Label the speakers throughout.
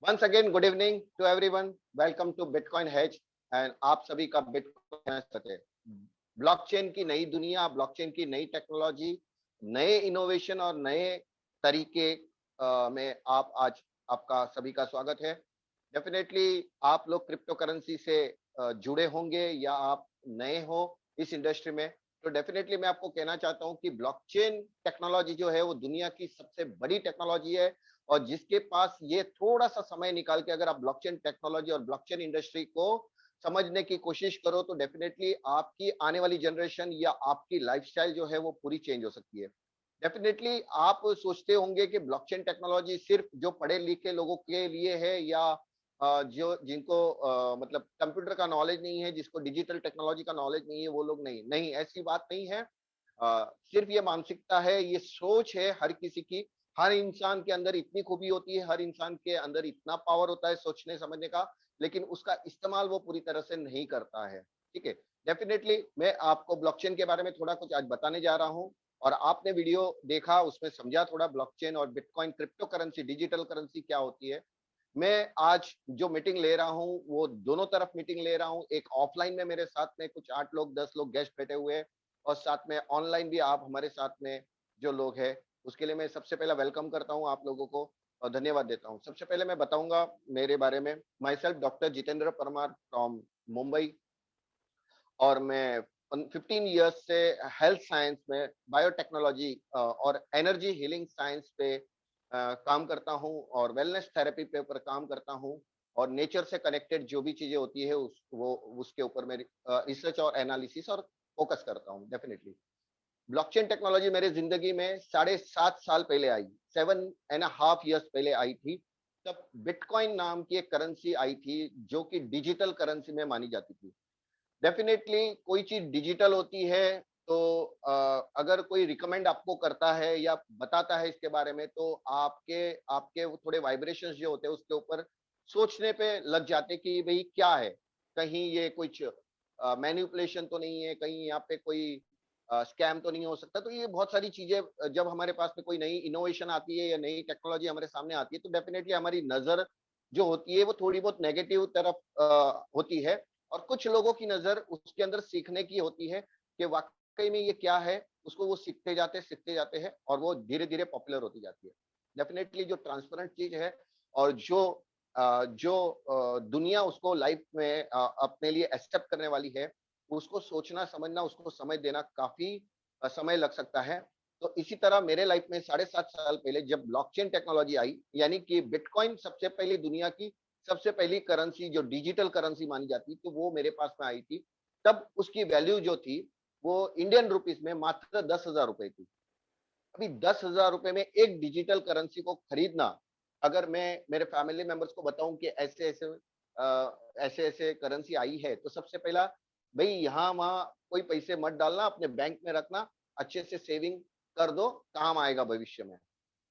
Speaker 1: Once again good evening to everyone. Welcome to Bitcoin hedge and आप सभी का bitcoin blockchain की नई दुनिया, ब्लॉकचेन की नई टेक्नोलॉजी, नए इनोवेशन और नए तरीके में आप आज आपका सभी का स्वागत है। डेफिनेटली आप लोग क्रिप्टो करेंसी से जुड़े होंगे या आप नए हो इस इंडस्ट्री में, तो डेफिनेटली मैं आपको कहना चाहता हूं कि ब्लॉकचेन टेक्नोलॉजी जो है वो दुनिया की सबसे बड़ी टेक्नोलॉजी है। और जिसके पास ये थोड़ा सा समय निकाल के अगर आप ब्लॉकचेन टेक्नोलॉजी और ब्लॉकचेन इंडस्ट्री को समझने की कोशिश करो तो डेफिनेटली आपकी आने वाली जनरेशन या आपकी लाइफस्टाइल जो है वो पूरी चेंज हो सकती है। डेफिनेटली आप सोचते होंगे कि ब्लॉकचेन टेक्नोलॉजी सिर्फ जो पढ़े लिखे लोगों के लिए है या जो जिनको मतलब कंप्यूटर का नॉलेज नहीं है, जिसको डिजिटल टेक्नोलॉजी का नॉलेज नहीं है, वो लोग नहीं नहीं, ऐसी बात नहीं है। सिर्फ ये मानसिकता है, ये सोच है हर किसी की। हर इंसान के अंदर इतनी खूबी होती है, हर इंसान के अंदर इतना पावर होता है सोचने समझने का, लेकिन उसका इस्तेमाल वो पूरी तरह से नहीं करता है। ठीक है। डेफिनेटली मैं आपको ब्लॉकचेन के बारे में थोड़ा कुछ आज बताने जा रहा हूँ। और आपने वीडियो देखा, उसमें समझा थोड़ा ब्लॉकचेन और bitcoin crypto currency digital currency क्या होती है। मैं आज जो मीटिंग ले रहा हूँ वो दोनों तरफ मीटिंग ले रहा हूँ। एक ऑफलाइन में मेरे साथ में कुछ 8 लोग 10 लोग गेस्ट बैठे हुए हैं, और साथ में ऑनलाइन भी आप हमारे साथ में जो लोग हैं, उसके लिए मैं सबसे पहला वेलकम करता हूं आप लोगों को और धन्यवाद देता हूं। सबसे पहले मैं बताऊंगा मेरे बारे में। My self doctor Jitendra Parmar from Mumbai, और मैं 15 ईयर्स से हेल्थ साइंस में बायोटेक्नोलॉजी और एनर्जी हीलिंग साइंस पे काम करता हूं, और वेलनेस थेरेपी पे ऊपर काम करता हूं। और नेचर से कनेक्टेड जो भी चीजें होती है उसके ऊपर मैं रिसर्च और एनालिसिस और फोकस करता हूं। डेफिनेटली ब्लॉकचेन टेक्नोलॉजी मेरे जिंदगी में 7.5 साल पहले आई, 7.5 years पहले आई थी। तब बिटकॉइन नाम की एक करेंसी आई थी जो कि डिजिटल करेंसी में मानी जाती थी। डेफिनेटली कोई चीज डिजिटल होती है तो अगर कोई रिकमेंड आपको करता है या बताता है इसके बारे में, तो आपके आपके वो थोड़े वाइब्रेशंस जो होते हैं उसके ऊपर सोचने पे लग जाते कि भाई क्या है, कहीं ये कुछ मैनिपुलेशन तो नहीं है, कहीं यहाँ पे कोई स्कैम तो नहीं हो सकता। तो ये बहुत सारी चीजें जब हमारे पास में कोई नई इनोवेशन आती है या नई टेक्नोलॉजी हमारे सामने आती है, तो डेफिनेटली हमारी नजर जो होती है वो थोड़ी बहुत नेगेटिव तरफ होती है। और कुछ लोगों की नजर उसके अंदर सीखने की होती है कि वाकई में ये क्या है, उसको वो सीखते जाते हैं और वो धीरे धीरे पॉपुलर होती जाती है। डेफिनेटली जो ट्रांसपेरेंट चीज है और जो दुनिया उसको लाइफ में अपने लिए एक्सेप्ट करने वाली है, उसको सोचना समझना, उसको समझ देना काफी समय लग सकता है। तो इसी तरह मेरे लाइफ में 7.5 साल पहले जब ब्लॉकचेन टेक्नोलॉजी आई, यानी कि बिटकॉइन सबसे पहली दुनिया की सबसे पहली करेंसी जो डिजिटल करेंसी मानी जाती, तो वो मेरे पास में आई थी। तब उसकी वैल्यू जो थी वो इंडियन रुपीस में मात्र 10,000 रुपए थी। अभी 10,000 रुपए में एक डिजिटल करेंसी को खरीदना, अगर मैं मेरे फैमिली मेंबर्स को बताऊं कि ऐसे ऐसे करेंसी आई है, तो सबसे पहला, भाई यहाँ वहां कोई पैसे मत डालना, अपने बैंक में रखना, अच्छे से सेविंग कर दो, काम आएगा भविष्य में।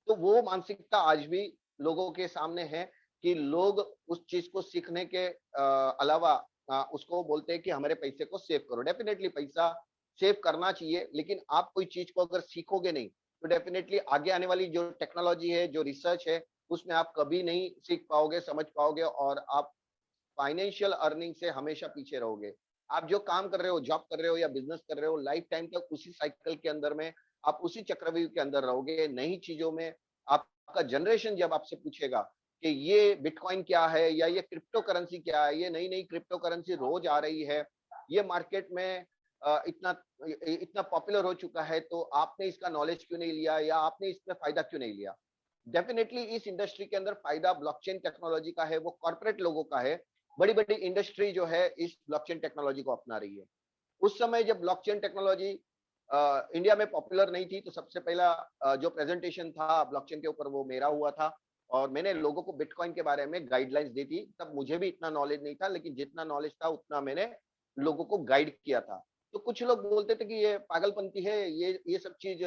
Speaker 1: तो वो मानसिकता आज भी लोगों के सामने है कि लोग उस चीज को सीखने के अलावा उसको बोलते हैं कि हमारे पैसे को सेव करो। डेफिनेटली पैसा सेव करना चाहिए, लेकिन आप कोई चीज को अगर सीखोगे नहीं, तो डेफिनेटली आगे आने वाली जो टेक्नोलॉजी है, जो रिसर्च है, उसमें आप कभी नहीं सीख पाओगे, समझ पाओगे, और आप फाइनेंशियल अर्निंग से हमेशा पीछे रहोगे। आप जो काम कर रहे हो, जॉब कर रहे हो या बिजनेस कर रहे हो, लाइफ टाइम तक उसी साइकिल के अंदर में आप उसी चक्रव्यूह के अंदर रहोगे। नई चीजों में आपका जनरेशन जब आपसे पूछेगा कि ये बिटकॉइन क्या है या ये क्रिप्टो करेंसी क्या है, ये नई नई क्रिप्टो करेंसी रोज आ रही है, ये मार्केट में इतना इतना पॉपुलर हो चुका है, तो आपने इसका नॉलेज क्यों नहीं लिया या आपने इसमें फायदा क्यों नहीं लिया। डेफिनेटली इस इंडस्ट्री के अंदर फायदा ब्लॉकचेन टेक्नोलॉजी का है, वो कॉर्पोरेट लोगों का है। बड़ी बड़ी इंडस्ट्री जो है इस ब्लॉकचेन टेक्नोलॉजी को अपना रही है। उस समय जब ब्लॉकचेन टेक्नोलॉजी इंडिया में पॉपुलर नहीं थी, तो सबसे पहला जो प्रेजेंटेशन था ब्लॉकचेन के ऊपर वो मेरा हुआ था, और मैंने लोगों को बिटकॉइन के बारे में गाइडलाइंस दी थी। तब मुझे भी इतना नॉलेज नहीं था, लेकिन जितना नॉलेज था उतना मैंने लोगों को गाइड किया था। तो कुछ लोग बोलते थे कि ये पागलपंती है, ये सब चीज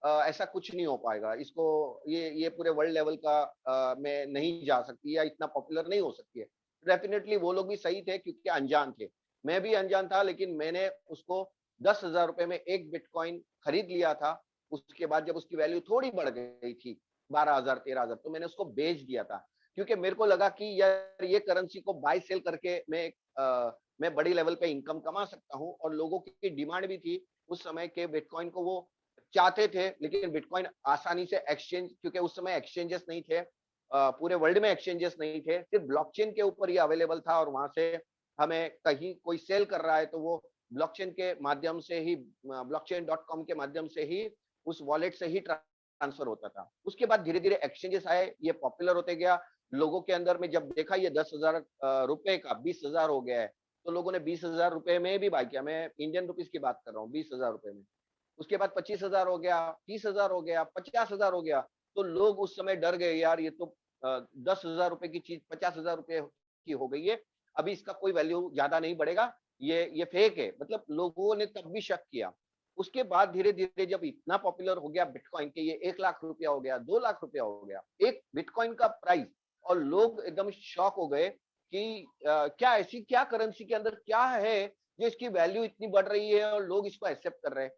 Speaker 1: ऐसा कुछ नहीं हो पाएगा, इसको ये पूरे वर्ल्ड लेवल का में नहीं जा सकती या इतना पॉपुलर नहीं हो सकती है। डेफिनेटली वो लोग भी सही थे क्योंकि अनजान थे, मैं भी अनजान था, लेकिन मैंने उसको 10,000 रुपए में एक बिटकॉइन खरीद लिया था। उसके बाद जब उसकी वैल्यू थोड़ी बढ़ गई थी, 12,000 13,000, तो मैंने उसको बेच दिया था। क्योंकि मेरे को लगा कि यार ये करेंसी को बाय सेल करके मैं बड़ी लेवल पे इनकम कमा सकता हूँ, और लोगों की डिमांड भी थी उस समय के बिटकॉइन को वो चाहते थे। लेकिन बिटकॉइन आसानी से एक्सचेंज, क्योंकि उस समय एक्सचेंजेस नहीं थे, पूरे वर्ल्ड में एक्सचेंजेस नहीं थे, सिर्फ ब्लॉकचेन के ऊपर ही अवेलेबल था, और वहां से हमें कहीं कोई सेल कर रहा है तो वो ब्लॉकचेन के माध्यम से ही, blockchain.com के माध्यम से ही, उस वॉलेट से ही ट्रांसफर होता था। उसके बाद धीरे धीरे एक्सचेंजेस आए, ये पॉपुलर होते गया लोगों के अंदर में। जब देखा ये 10,000 रुपए का 20,000 हो गया है, तो लोगों ने 20,000 रुपए में भी बाय किया। मैं इंडियन रुपीज की बात कर रहा हूँ, 20,000 रुपए में। उसके बाद 25,000 हो गया, 30,000 हो गया, 50,000 हो गया। तो लोग उस समय डर गए, यार ये तो 10,000 रुपए की चीज 50,000 रुपए की हो गई है, अभी इसका कोई वैल्यू ज्यादा नहीं बढ़ेगा, ये फेक है। मतलब लोगों ने तब भी शक किया। उसके बाद धीरे धीरे जब इतना पॉपुलर हो गया बिटकॉइन के, ये 1 लाख रुपया हो गया, 2 लाख रुपया हो गया एक बिटकॉइन का प्राइस, और लोग एकदम शॉक हो गए कि क्या ऐसी क्या करेंसी के अंदर क्या है जो इसकी वैल्यू इतनी बढ़ रही है और लोग इसको एक्सेप्ट कर रहे हैं।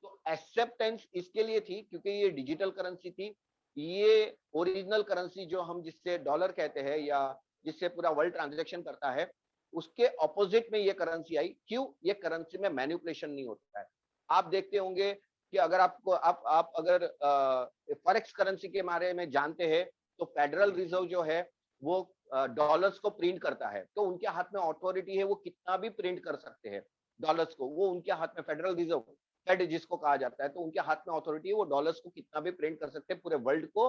Speaker 1: तो एक्सेप्टेंस इसके लिए थी क्योंकि ये डिजिटल करेंसी थी। ये ओरिजिनल करेंसी जो हम जिससे डॉलर कहते हैं या जिससे पूरा वर्ल्ड ट्रांजैक्शन करता है, उसके ऑपोजिट में ये करेंसी आई। क्यों? ये करेंसी में मैनिपुलेशन नहीं होता है। आप देखते होंगे कि अगर आपको आप अगर फॉरेक्स करेंसी के बारे में जानते हैं, तो फेडरल रिजर्व जो है वो डॉलर्स को प्रिंट करता है, तो उनके हाथ में अथॉरिटी है, वो कितना भी प्रिंट कर सकते हैं डॉलर्स को। वो उनके हाथ में, फेडरल रिजर्व, फेड जिसको कहा जाता है, तो उनके हाथ में अथॉरिटी है, वो डॉलर्स को कितना भी प्रिंट कर सकते हैं, पूरे वर्ल्ड को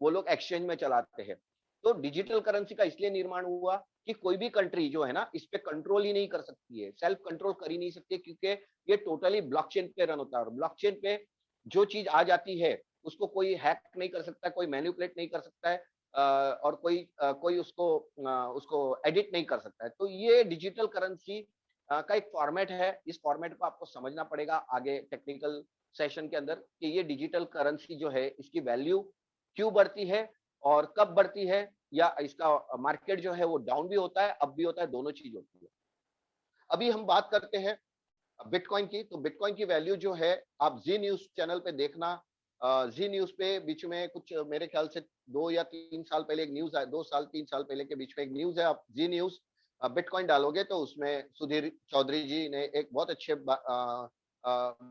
Speaker 1: वो लोग एक्सचेंज में चलाते हैं। तो डिजिटल करेंसी का इसलिए निर्माण हुआ कि कोई भी कंट्री जो है ना, इस पे कंट्रोल ही नहीं कर सकती है, सेल्फ कंट्रोल कर ही नहीं सकती, क्योंकि ये टोटली ब्लॉकचेन पे रन होता है, और ब्लॉकचेन पे जो चीज आ जाती है उसको कोई हैक नहीं कर सकता, कोई मैनिपुलेट नहीं कर सकता है, और कोई उसको एडिट नहीं कर सकता है। तो ये डिजिटल करेंसी का एक फॉर्मेट है। इस फॉर्मेट को आपको समझना पड़ेगा आगे टेक्निकल सेशन के अंदर, कि ये डिजिटल करेंसी जो है इसकी वैल्यू क्यों बढ़ती है और कब बढ़ती है, या इसका मार्केट जो है वो डाउन भी होता है, अप भी होता है, दोनों चीज होती है। अभी हम बात करते हैं बिटकॉइन की। तो बिटकॉइन की वैल्यू जो है, आप जी न्यूज चैनल पे देखना, जी न्यूज पे बीच में कुछ मेरे ख्याल से 2 या 3 साल पहले एक न्यूज है, 2 साल 3 साल पहले के बीच में एक न्यूज है। आप जी न्यूज बिटकॉइन डालोगे तो उसमें सुधीर चौधरी जी ने एक बहुत अच्छे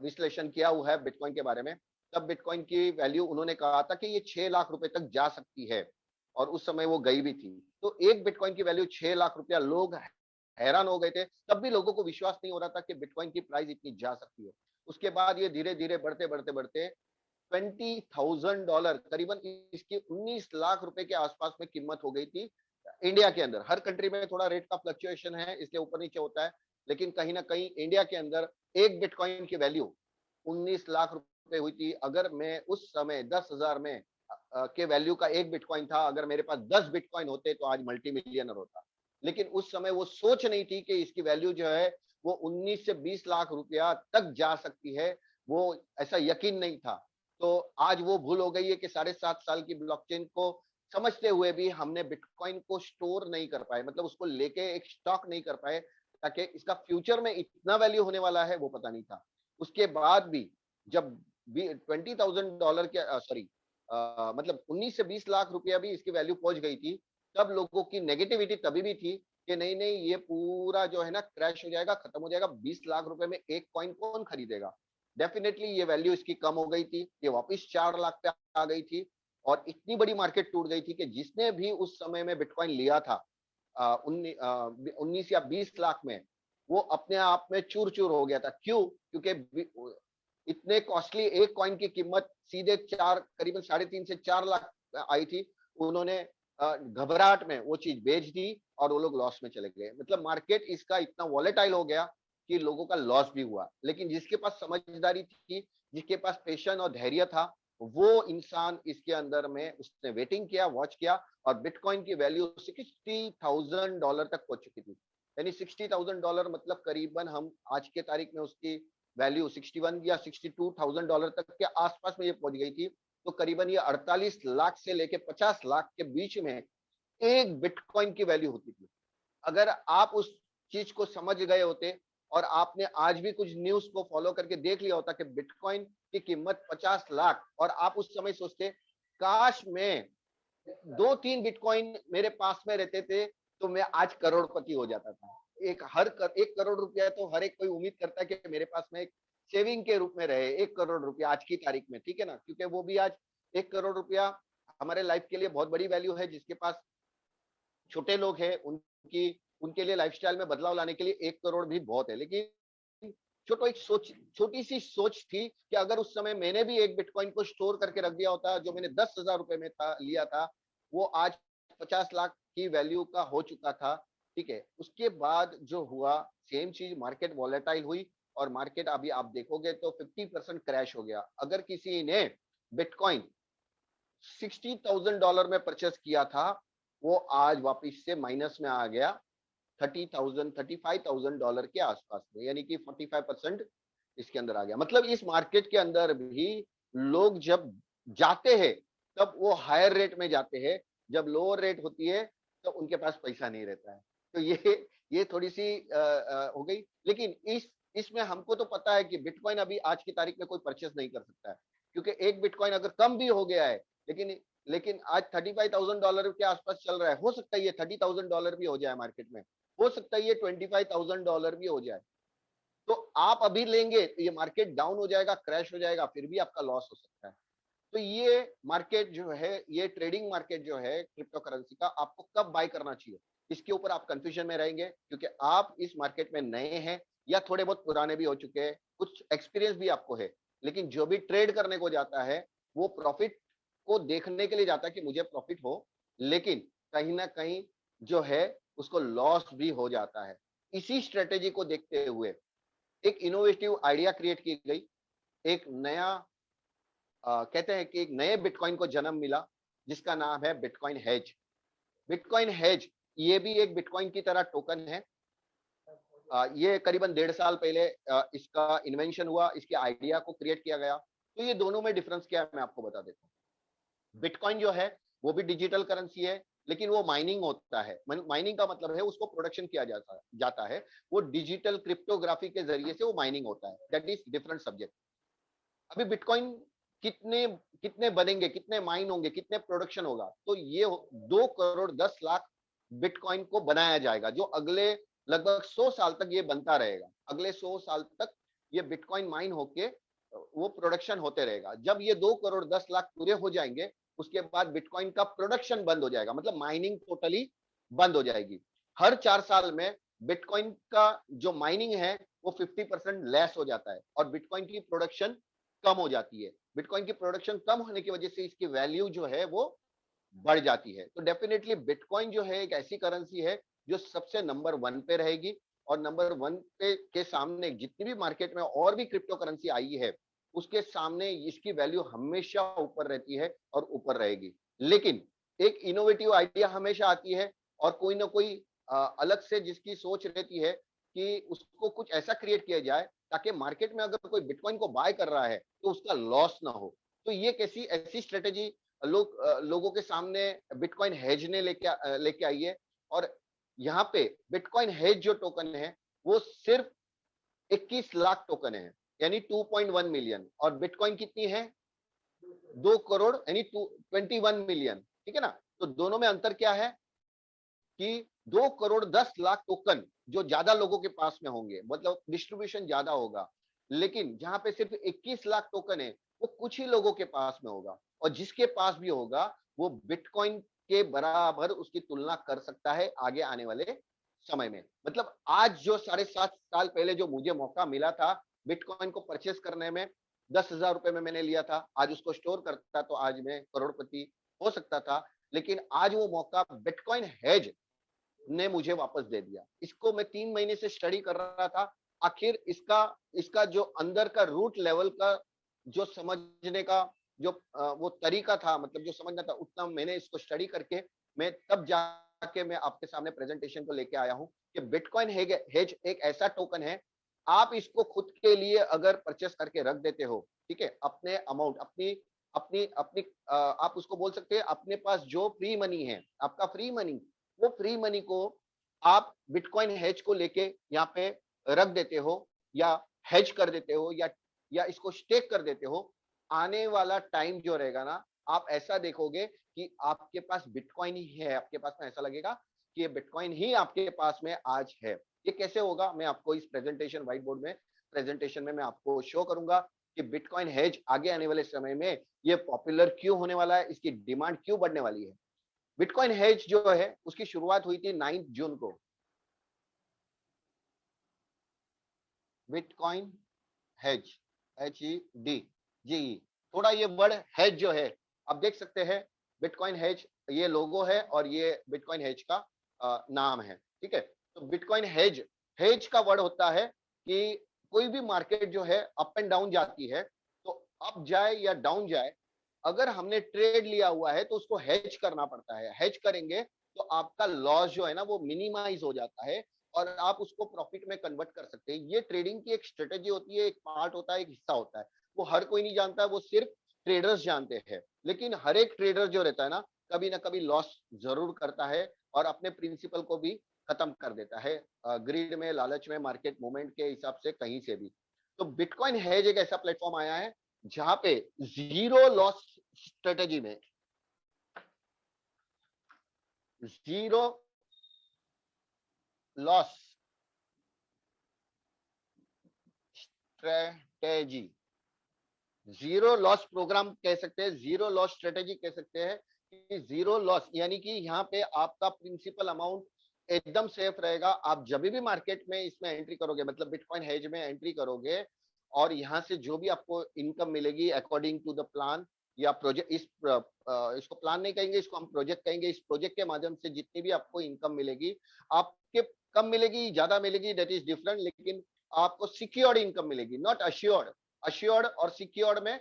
Speaker 1: विश्लेषण किया हुआ है बिटकॉइन के बारे में। तब बिटकॉइन की वैल्यू उन्होंने कहा था कि ये 6 लाख रुपए तक जा सकती है, और उस समय वो गई भी थी। तो एक बिटकॉइन की वैल्यू 6 लाख रुपया, लोग हैरान हो गए थे। तब भी लोगों को विश्वास नहीं हो रहा था कि बिटकॉइन की प्राइस इतनी जा सकती है। उसके बाद ये धीरे धीरे बढ़ते बढ़ते बढ़ते $20,000, करीबन इसकी 19 लाख रुपए के आसपास में कीमत हो गई थी इंडिया के अंदर। हर कंट्री में थोड़ा रेट का फ्लक्चुएशन है, इसलिए ऊपर नीचे होता है, लेकिन कहीं ना कहीं इंडिया के अंदर एक बिटकॉइन की वैल्यू 19 लाख रुपए हुई थी। अगर मैं उस समय 10,000 में के वैल्यू का एक बिटकॉइन था, अगर मेरे पास 10 बिटकॉइन होते तो आज मल्टी मिलियनर होता। लेकिन उस समय वो सोच नहीं थी कि इसकी वैल्यू जो है वो 19 से 20 लाख रुपया तक जा सकती है, वो ऐसा यकीन नहीं था। तो आज वो भूल हो गई है कि 7.5 साल की ब्लॉकचेन को समझते हुए भी हमने बिटकॉइन को स्टोर नहीं कर पाए, मतलब उसको लेके एक स्टॉक नहीं कर पाए, ताकि इसका फ्यूचर में इतना वैल्यू होने वाला है वो पता नहीं था। उसके बाद भी जब $20,000 के सॉरी मतलब 19 से 20 लाख रुपया भी इसकी वैल्यू पहुंच गई थी, तब लोगों की नेगेटिविटी तभी भी थी कि नहीं नहीं ये पूरा जो है ना क्रैश हो जाएगा, खत्म हो जाएगा, 20 लाख रुपए में एक कॉइन कौन खरीदेगा। डेफिनेटली ये वैल्यू इसकी कम हो गई थी, ये वापस 4 लाख पे आ गई थी, और इतनी बड़ी मार्केट टूट गई थी कि जिसने भी उस समय में बिटकॉइन लिया था 19 या 20 लाख में, वो अपने आप में चूर चूर हो गया था। क्यों? क्योंकि इतने कॉस्टली एक कॉइन की कीमत सीधे करीबन 3.5 से 4 लाख आई थी। उन्होंने घबराहट में वो चीज बेच दी और वो लोग लॉस में चले गए। मतलब मार्केट इसका इतना वॉलेटाइल हो गया कि लोगों का लॉस भी हुआ। लेकिन जिसके पास समझदारी थी, जिसके पास पेशेंस और धैर्य था, वो इंसान इसके अंदर में उसने वेटिंग किया, वॉच किया, और बिटकॉइन की वैल्यू $60,000 तक पहुंच चुकी थी। यानी $60,000 मतलब करीबन हम आज के तारीख में उसकी वैल्यू 61 या $62,000 तक के आसपास में ये पहुंच गई थी। तो करीबन ये 48 लाख से लेके 50 लाख के बीच में एक बिटकॉइन की वैल्यू होती थी। अगर आप उस चीज को समझ गए होते और आपने आज भी कुछ न्यूज को फॉलो करके देख लिया होता कि बिटकॉइन की कीमत 50 लाख, और आप उस समय सोचते काश मैं 2-3 बिटकॉइन मेरे पास में रहते थे तो मैं आज करोड़पति हो जाता था। एक करोड़ रुपया तो हर एक कोई उम्मीद करता है कि मेरे पास में एक सेविंग के रूप में रहे 1 करोड़ रुपया आज की तारीख में, ठीक है ना? क्योंकि वो भी आज 1 करोड़ रुपया हमारे लाइफ के लिए बहुत बड़ी वैल्यू है। जिसके पास छोटे लोग हैं उनके लिए लाइफस्टाइल में बदलाव लाने के लिए 1 करोड़ भी बहुत है। लेकिन छोटी सी सोच थी कि अगर उस समय मैंने भी एक बिटकॉइन को स्टोर करके रख दिया होता, जो मैंने 10,000 रुपए में लिया था, वो आज 50 लाख की वैल्यू का हो चुका था। ठीक है, उसके बाद जो हुआ सेम चीज, मार्केट वॉलेटाइल हुई और मार्केट अभी आप देखोगे तो 50% क्रैश हो गया। अगर किसी ने बिटकॉइन $60,000 में परचेस किया था, वो आज वापिस से माइनस में आ गया 30,000 $35,000 के आसपास में, यानी कि 45% इसके अंदर आ गया। मतलब इस मार्केट के अंदर भी लोग जब जाते हैं तब वो हायर रेट में जाते हैं, जब लोअर रेट होती है तो उनके पास पैसा नहीं रहता है। तो ये थोड़ी सी हो गई। लेकिन इसमें हमको तो पता है कि बिटकॉइन अभी आज की तारीख में कोई परचेस नहीं कर सकता है, क्योंकि एक बिटकॉइन अगर कम भी हो गया है, लेकिन लेकिन आज $35,000 के आसपास चल रहा है। हो सकता है ये $30,000 भी हो जाए मार्केट में, हो सकता है ये $25,000 भी हो जाए। तो आप अभी लेंगे तो ये मार्केट डाउन हो जाएगा, क्रैश हो जाएगा, फिर भी आपका लॉस हो सकता है। तो ये मार्केट जो है, ये ट्रेडिंग मार्केट जो है क्रिप्टो करेंसी का, आपको कब बाय करना चाहिए, इसके ऊपर आप कंफ्यूजन में रहेंगे, क्योंकि आप इस मार्केट में नए हैं या थोड़े बहुत पुराने भी हो चुके हैं, कुछ एक्सपीरियंस भी आपको है। लेकिन जो भी ट्रेड करने को जाता है वो प्रॉफिट को देखने के लिए जाता है कि मुझे प्रॉफिट हो, लेकिन कहीं ना कहीं जो है उसको लॉस भी हो जाता है। इसी स्ट्रेटेजी को देखते हुए एक इनोवेटिव आइडिया क्रिएट की गई। एक नया कहते हैं कि एक नए बिटकॉइन को जन्म मिला, जिसका नाम है बिटकॉइन हेज। बिटकॉइन हेज ये भी एक बिटकॉइन की तरह टोकन है। ये करीबन 1.5 साल पहले इसका इन्वेंशन हुआ, इसके आइडिया को क्रिएट किया गया। तो ये दोनों में डिफरेंस क्या है मैं आपको बता देता हूँ। बिटकॉइन जो है वो भी डिजिटल करेंसी है, लेकिन वो माइनिंग होता है। माइनिंग का मतलब है उसको प्रोडक्शन किया जाता है। वो डिजिटल क्रिप्टोग्राफी के जरिए से वो माइनिंग होता है। That is different subject. अभी बिटकॉइन कितने कितने बनेंगे, कितने माइन होंगे, कितने प्रोडक्शन होगा, तो ये 2 करोड़ 10 लाख बिटकॉइन को बनाया जाएगा, जो अगले लगभग 100 साल तक ये बनता रहेगा। अगले 100 साल तक ये बिटकॉइन माइन होके वो प्रोडक्शन होते रहेगा। जब ये 2 करोड़ 10 लाख पूरे हो जाएंगे, उसके बाद बिटकॉइन का प्रोडक्शन बंद हो जाएगा, मतलब माइनिंग टोटली बंद हो जाएगी। हर 4 साल में बिटकॉइन का जो माइनिंग है वो 50% लेस हो जाता है और बिटकॉइन की प्रोडक्शन कम हो जाती है। बिटकॉइन की प्रोडक्शन कम होने की वजह से इसकी वैल्यू जो है वो बढ़ जाती है। तो डेफिनेटली बिटकॉइन जो है एक ऐसी करेंसी है जो सबसे नंबर 1 पे रहेगी, और नंबर 1 पे के सामने जितनी भी मार्केट में और भी क्रिप्टो करेंसी आई है, उसके सामने इसकी वैल्यू हमेशा ऊपर रहती है और ऊपर रहेगी। लेकिन एक इनोवेटिव आइडिया हमेशा आती है, और कोई ना कोई अलग से जिसकी सोच रहती है कि उसको कुछ ऐसा क्रिएट किया जाए ताकि मार्केट में अगर कोई बिटकॉइन को बाय कर रहा है तो उसका लॉस ना हो। तो ये कैसी ऐसी स्ट्रेटेजी लोगों के सामने बिटकॉइन हेज ने लेके आई है। और यहाँ पे बिटकॉइन हेज जो टोकन है वो सिर्फ 21 लाख टोकन है, यानी 2.1 मिलियन, और बिटकॉइन कितनी है 2 करोड़, यानी 21 मिलियन। ठीक है ना? तो दोनों में अंतर क्या है कि 2 करोड़ 10 लाख टोकन जो ज्यादा लोगों के पास में होंगे, मतलब डिस्ट्रीब्यूशन ज्यादा होगा। लेकिन जहां पे सिर्फ 21 लाख टोकन है वो कुछ ही लोगों के पास में होगा, और जिसके पास भी होगा वो बिटकॉइन के बराबर उसकी तुलना कर सकता है आगे आने वाले समय में। मतलब आज जो 7.5 साल पहले जो मुझे मौका मिला था बिटकॉइन को परचेस करने में, 10,000 रुपए में मैंने लिया था, आज उसको स्टोर करता तो आज मैं करोड़पति हो सकता था। लेकिन आज वो मौका बिटकॉइन हेज ने मुझे वापस दे दिया। इसको मैं 3 महीने से स्टडी कर रहा था। आखिर इसका इसका जो अंदर का रूट लेवल का जो समझने का जो वो तरीका था, मतलब जो समझना था, उतना मैंने इसको स्टडी करके मैं तब जाके मैं आपके सामने प्रेजेंटेशन को लेके आया हूं कि बिटकॉइन हेज एक ऐसा टोकन है। आप इसको खुद के लिए अगर परचेस करके रख देते हो, ठीक है, अपने अमाउंट, अपनी अपनी अपनी आप उसको बोल सकते हैं अपने पास जो फ्री मनी है, आपका फ्री मनी, वो फ्री मनी को आप बिटकॉइन हेज को लेके यहाँ पे रख देते हो, या हेज कर देते हो, या इसको स्टेक कर देते हो। आने वाला टाइम जो रहेगा ना, आप ऐसा देखोगे कि आपके पास बिटकॉइन ही है, आपके पास में ऐसा लगेगा कि ये बिटकॉइन ही आपके पास में आज है। ये कैसे होगा, मैं आपको इस प्रेजेंटेशन व्हाइट बोर्ड में प्रेजेंटेशन में मैं आपको शो करूंगा कि बिटकॉइन हेज आगे आने वाले समय में ये पॉपुलर क्यों होने वाला है, इसकी डिमांड क्यों बढ़ने वाली है। बिटकॉइन हेज जो है उसकी शुरुआत हुई थी 9 जून को। बिटकॉइन हेज, HED, थोड़ा ये वर्ड हेज जो है आप देख सकते हैं, बिटकॉइन हेज ये लोगो है और ये बिटकॉइन हेज का नाम है, ठीक है। तो बिटकॉइन हेज, हेज का वर्ड होता है कि कोई भी मार्केट जो है अप एंड डाउन जाती है, तो अप जाए या डाउन जाए, अगर हमने ट्रेड लिया हुआ है तो उसको हेज करना पड़ता है। हेज करेंगे तो आपका लॉस जो है ना वो मिनिमाइज हो जाता है और आप उसको प्रॉफिट में कन्वर्ट कर सकते हैं। ये ट्रेडिंग की एक स्ट्रेटेजी होती है, एक पार्ट होता है, एक हिस्सा होता है। वो हर कोई नहीं जानता है, वो सिर्फ ट्रेडर्स जानते हैं। लेकिन हर एक ट्रेडर जो रहता है ना कभी लॉस जरूर करता है और अपने प्रिंसिपल को भी खत्म कर देता है, ग्रीड में, लालच में, मार्केट मूवमेंट के हिसाब से, कहीं से भी। तो बिटकॉइन हेज एक ऐसा प्लेटफॉर्म आया है जहां पे जीरो लॉस स्ट्रेटेजी में, zero loss strategy, zero loss program कह सकते हैं, जीरो लॉस स्ट्रेटेजी कह सकते हैं कि जीरो लॉस यानी कि यहाँ पे आपका प्रिंसिपल अमाउंट एकदम सेफ रहेगा। आप जब भी मार्केट में इसमें एंट्री करोगे, मतलब बिटकॉइन हेज में एंट्री करोगे, और यहाँ से जो भी आपको इनकम मिलेगी अकॉर्डिंग टू द प्लान या प्रोजेक्ट, इसको प्लान नहीं कहेंगे, इसको हम प्रोजेक्ट कहेंगे, इस प्रोजेक्ट के माध्यम से जितनी भी आपको इनकम मिलेगी, आपके कम मिलेगी ज्यादा मिलेगी दैट इज डिफरेंट, लेकिन आपको सिक्योर्ड इनकम मिलेगी, नॉट अश्योर्ड। अश्योर्ड और सिक्योर्ड में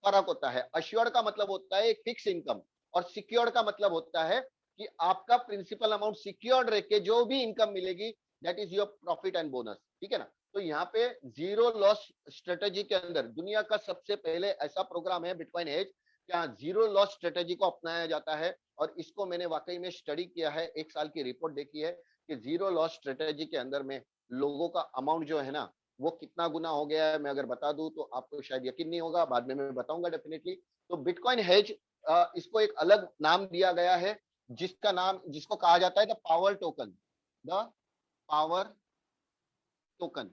Speaker 1: फर्क होता है। अश्योर्ड का मतलब होता है एक फिक्स इनकम, और सिक्योर्ड का मतलब होता है कि आपका प्रिंसिपल अमाउंट सिक्योर्ड रह के जो भी इनकम मिलेगी that is your profit and bonus, ठीक है ना। तो यहाँ पे जीरो लॉस स्ट्रेटेजी के अंदर दुनिया का सबसे पहले ऐसा प्रोग्राम है बिटकॉइन हेज, जहाँ जीरो लॉस स्ट्रेटेजी को अपनाया जाता है। और इसको मैंने वाकई में स्टडी किया है, 1 साल की रिपोर्ट देखी है कि जीरो लॉस स्ट्रेटेजी के अंदर में लोगों का अमाउंट जो है ना वो कितना गुना हो गया है। मैं अगर बता दूं तो आपको शायद यकीन नहीं होगा, बाद में मैं बताऊंगा डेफिनेटली। तो बिटकॉइन हेज, इसको एक अलग नाम दिया गया है जिसका नाम, जिसको कहा जाता है the power token, the power token.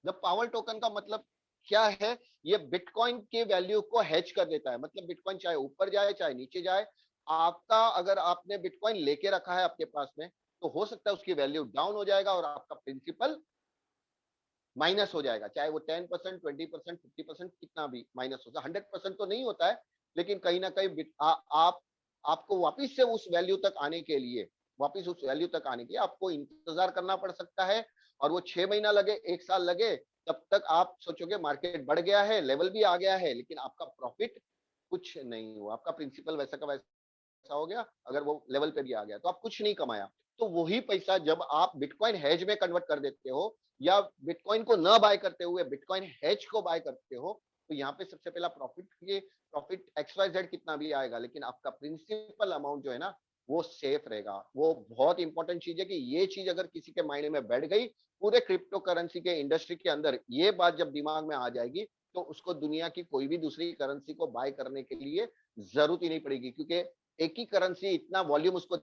Speaker 1: The power token का मतलब क्या है, ये बिटकॉइन के वैल्यू को हेज कर देता है। मतलब बिटकॉइन चाहे ऊपर जाए चाहे नीचे जाए, आपका अगर आपने बिटकॉइन लेके रखा है आपके पास में, तो हो सकता है उसकी वैल्यू डाउन हो जाएगा और आपका प्रिंसिपल माइनस हो जाएगा, चाहे वो 10%, 20%, 50% कितना भी माइनस होगा। 100% तो नहीं होता है, लेकिन कहीं ना कहीं आप आपको वापिस से उस वैल्यू तक आने के लिए, वापिस उस वैल्यू तक आने के लिए आपको इंतजार करना पड़ सकता है। और वो 6 महीना लगे, 1 साल लगे, तब तक आप सोचोगे मार्केट बढ़ गया है, लेवल भी आ गया है, लेकिन आपका प्रॉफिट कुछ नहीं हुआ, आपका प्रिंसिपल वैसा का वैसा हो गया। अगर वो लेवल पे भी आ गया तो आप कुछ नहीं कमाया। तो वही पैसा जब आप बिटकॉइन हेज में कन्वर्ट कर देते हो या बिटकॉइन को न बाय करते हुए बिटकॉइन हेज को बाय करते हो, तो यहाँ पे सबसे पहला प्रॉफिट XYZ कितना भी आएगा, लेकिन आपका प्रिंसिपल अमाउंट जो है ना वो सेफ रहेगा। वो बहुत इंपॉर्टेंट चीज है कि ये चीज अगर किसी के माइंड में बैठ गई, पूरे क्रिप्टो करेंसी के इंडस्ट्री के अंदर ये बात जब दिमाग में आ जाएगी, तो उसको दुनिया की कोई भी दूसरी करेंसी को बाय करने के लिए जरूरत ही नहीं पड़ेगी, क्योंकि एक ही करेंसी इतना वॉल्यूम उसको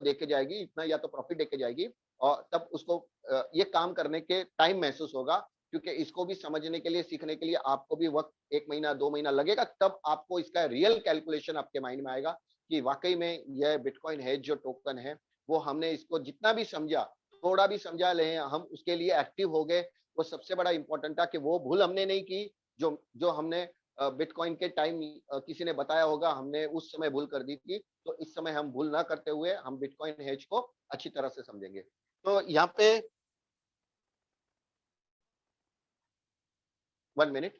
Speaker 1: देके जाएगी, इतना या तो प्रॉफिट देके जाएगी, और तब उसको ये काम करने के टाइम महसूस होगा। क्योंकि इसको भी समझने के लिए, सीखने के लिए आपको भी वक्त 1 महीना 2 महीना लगेगा, तब आपको इसका रियल कैलकुलेशन आपके माइंड में आएगा कि वाकई में यह बिटकॉइन है जो टोकन है, वो हमने इसको जितना भी समझा, थोड़ा भी समझा ले, हम उसके लिए एक्टिव हो गए। वो सबसे बड़ा इंपॉर्टेंट था कि वो भूल हमने नहीं की जो जो हमने बिटकॉइन के टाइम किसी ने बताया होगा, हमने उस समय भूल कर दी थी। तो इस समय हम भूल ना करते हुए हम बिटकॉइन हेज को अच्छी तरह से समझेंगे। तो यहाँ पे 1 मिनट।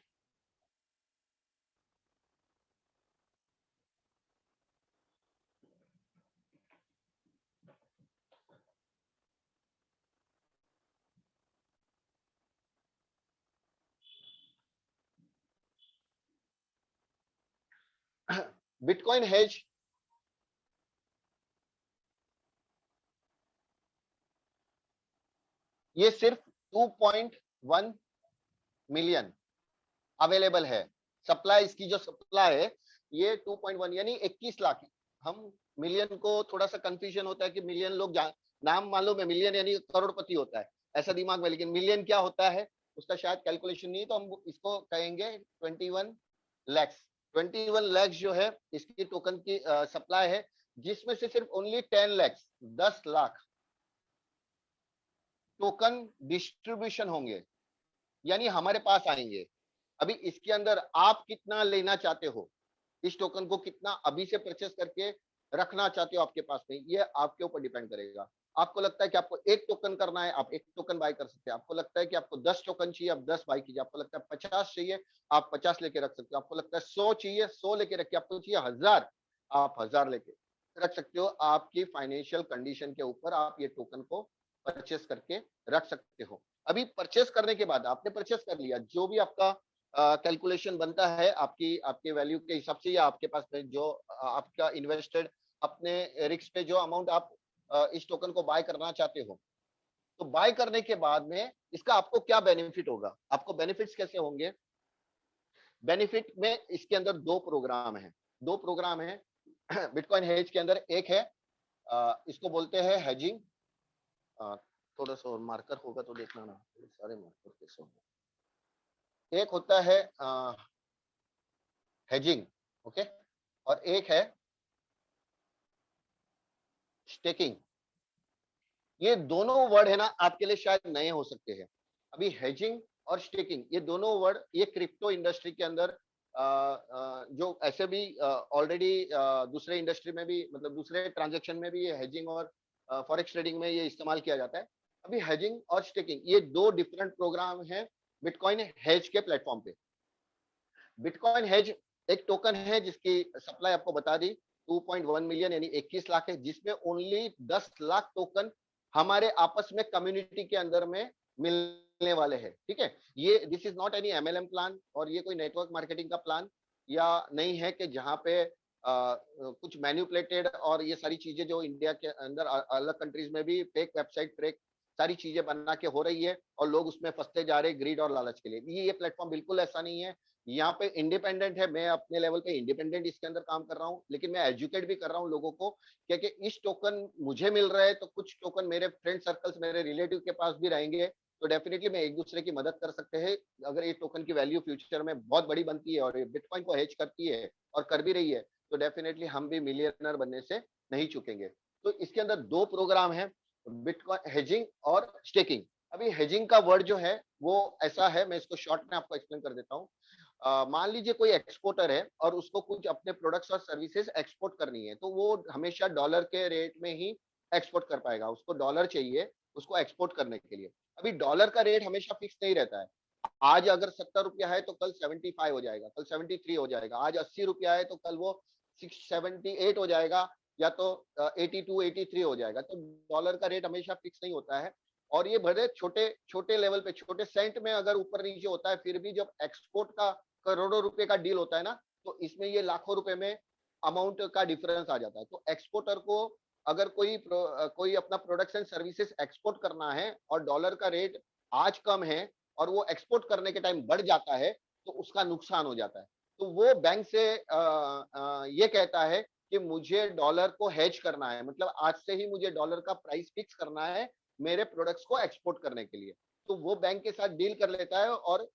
Speaker 1: बिटकॉइन हेज ये सिर्फ 2.1 मिलियन अवेलेबल है। सप्लाई, इसकी जो सप्लाई है ये 2.1 यानी 21 लाख। हम मिलियन को थोड़ा सा कंफ्यूजन होता है कि मिलियन लोग नाम मालूम है, मिलियन यानी करोड़पति होता है ऐसा दिमाग में, लेकिन मिलियन क्या होता है उसका शायद कैलकुलेशन नहीं है, तो हम इसको कहेंगे 21 लैक्स। 21 लैक्स जो है इसकी टोकन की सप्लाई है, जिसमें से सिर्फ only 10 lakhs 10 lakh token distribution होंगे, यानी हमारे पास आएंगे। अभी इसके अंदर आप कितना लेना चाहते हो, इस टोकन को कितना अभी से परचेस करके रखना चाहते हो आपके पास में, ये आपके ऊपर डिपेंड करेगा। आपको लगता है कि आपको एक टोकन करना है, आप एक टोकन बाय कर सकते हैं। आपको लगता है कि आपको 10 टोकन चाहिए, आप 10 बाय कीजिए। आपको लगता है 50 चाहिए, आप 50 लेके रख सकते हो। आपको लगता है 100 चाहिए, 100 लेके रखिए। आपको चाहिए 1000, आप 1000 लेके रख सकते हो। आपकी फाइनेंशियल कंडीशन के ऊपर आप ये टोकन को परचेस करके रख सकते हो। अभी परचेस करने के बाद आपने परचेस कर लिया, जो भी आपका कैलकुलेशन बनता है आपकी आपके वैल्यू के हिसाब से, या आपके पास में जो आपका इन्वेस्टेड अपने रिस्क पे जो अमाउंट आप इस टोकन को बाय करना चाहते हो, तो बाय करने के बाद में इसका आपको क्या बेनिफिट होगा, आपको बेनिफिट्स कैसे होंगे। बेनिफिट में इसके अंदर दो प्रोग्राम है, दो प्रोग्राम है बिटकॉइन हेज के अंदर। एक है इसको बोलते हैं हेजिंग। थोड़ा सा और मार्कर होगा तो देखना ना, सारे मार्कर कैसे होंगे। एक होता है हेजिंग, ओके, और एक है स्टेकिंग। ये दोनों वर्ड है ना आपके लिए शायद नए हो सकते हैं। अभी हेजिंग और स्टेकिंग ये दोनों वर्ड ये क्रिप्टो इंडस्ट्री के अंदर जो ऐसे भी ऑलरेडी दूसरे इंडस्ट्री में भी, मतलब दूसरे ट्रांजेक्शन में भी ये हेजिंग और फॉरेक्स ट्रेडिंग में ये इस्तेमाल किया जाता है। अभी हेजिंग और स्टेकिंग ये दो डिफरेंट प्रोग्राम हैं बिटकॉइन हेज के प्लेटफॉर्म पे। बिटकॉइन हेज एक टोकन है जिसकी सप्लाई आपको बता दी 2.1 मिलियन यानी 21 लाख है, जिसमें ओनली 10 लाख टोकन हमारे आपस में कम्युनिटी के अंदर में मिलने वाले हैं। ठीक है, ये this is not any MLM plan, और ये कोई नेटवर्क मार्केटिंग का प्लान या नहीं है कि जहां पे कुछ मैन्युपुलेटेड और ये सारी चीजें जो इंडिया के अंदर अलग कंट्रीज में भी फेक वेबसाइट फेक सारी चीजें बना के हो रही है और लोग उसमें फंसते जा रहे हैं ग्रीड और लालच के लिए। ये प्लेटफॉर्म बिल्कुल ऐसा नहीं है। यहाँ पे इंडिपेंडेंट है, मैं अपने लेवल पे इंडिपेंडेंट इसके अंदर काम कर रहा हूँ, लेकिन मैं एजुकेट भी कर रहा हूँ लोगों को, क्योंकि इस टोकन मुझे मिल रहा है तो कुछ टोकन मेरे फ्रेंड सर्कल्स मेरे रिलेटिव के पास भी रहेंगे, तो डेफिनेटली मैं एक दूसरे की मदद कर सकते हैं। अगर ये टोकन की वैल्यू फ्यूचर में बहुत बड़ी बनती है और ये बिटकॉइन को हेज करती है और कर भी रही है, तो डेफिनेटली हम भी मिलियनर बनने से नहीं चुकेंगे। तो इसके अंदर दो प्रोग्राम है, बिटकॉइन हेजिंग और स्टेकिंग। अभी हेजिंग का वर्ड जो है वो ऐसा है, मैं इसको शॉर्ट में आपको एक्सप्लेन कर देता हूँ। मान लीजिए कोई एक्सपोर्टर है और उसको कुछ अपने प्रोडक्ट्स और सर्विसेज एक्सपोर्ट करनी है, तो वो हमेशा डॉलर के रेट में ही एक्सपोर्ट कर पाएगा। उसको डॉलर चाहिए उसको एक्सपोर्ट करने के लिए। अभी डॉलर का रेट हमेशा फिक्स नहीं रहता है। आज अगर 70 रुपया है तो कल 75 हो जाएगा, कल 73 हो जाएगा। आज 80 रुपया है तो कल वो 678 हो जाएगा, या तो 82 83 हो जाएगा। तो डॉलर का रेट हमेशा फिक्स नहीं होता है। और ये भले छोटे छोटे लेवल पे छोटे सेंट में अगर ऊपर नीचे होता है, फिर भी जब एक्सपोर्ट का करोड़ों रुपए का डील होता है ना, तो इसमें ये लाखों रुपए में अमाउंट का डिफरेंस आ जाता है। तो एक्सपोर्टर को अगर कोई अपना प्रोडक्ट्स एंड सर्विसेज एक्सपोर्ट करना है और डॉलर का रेट आज कम है और वो एक्सपोर्ट करने के टाइम बढ़ जाता है, तो उसका नुकसान हो जाता है। तो वो बैंक से ये कहता है कि मुझे डॉलर को हेज करना है, मतलब आज से ही मुझे डॉलर का प्राइस फिक्स करना है मेरे प्रोडक्ट्स को एक्सपोर्ट करने के लिए। तो वो बैंक के साथ डील कर लेता है और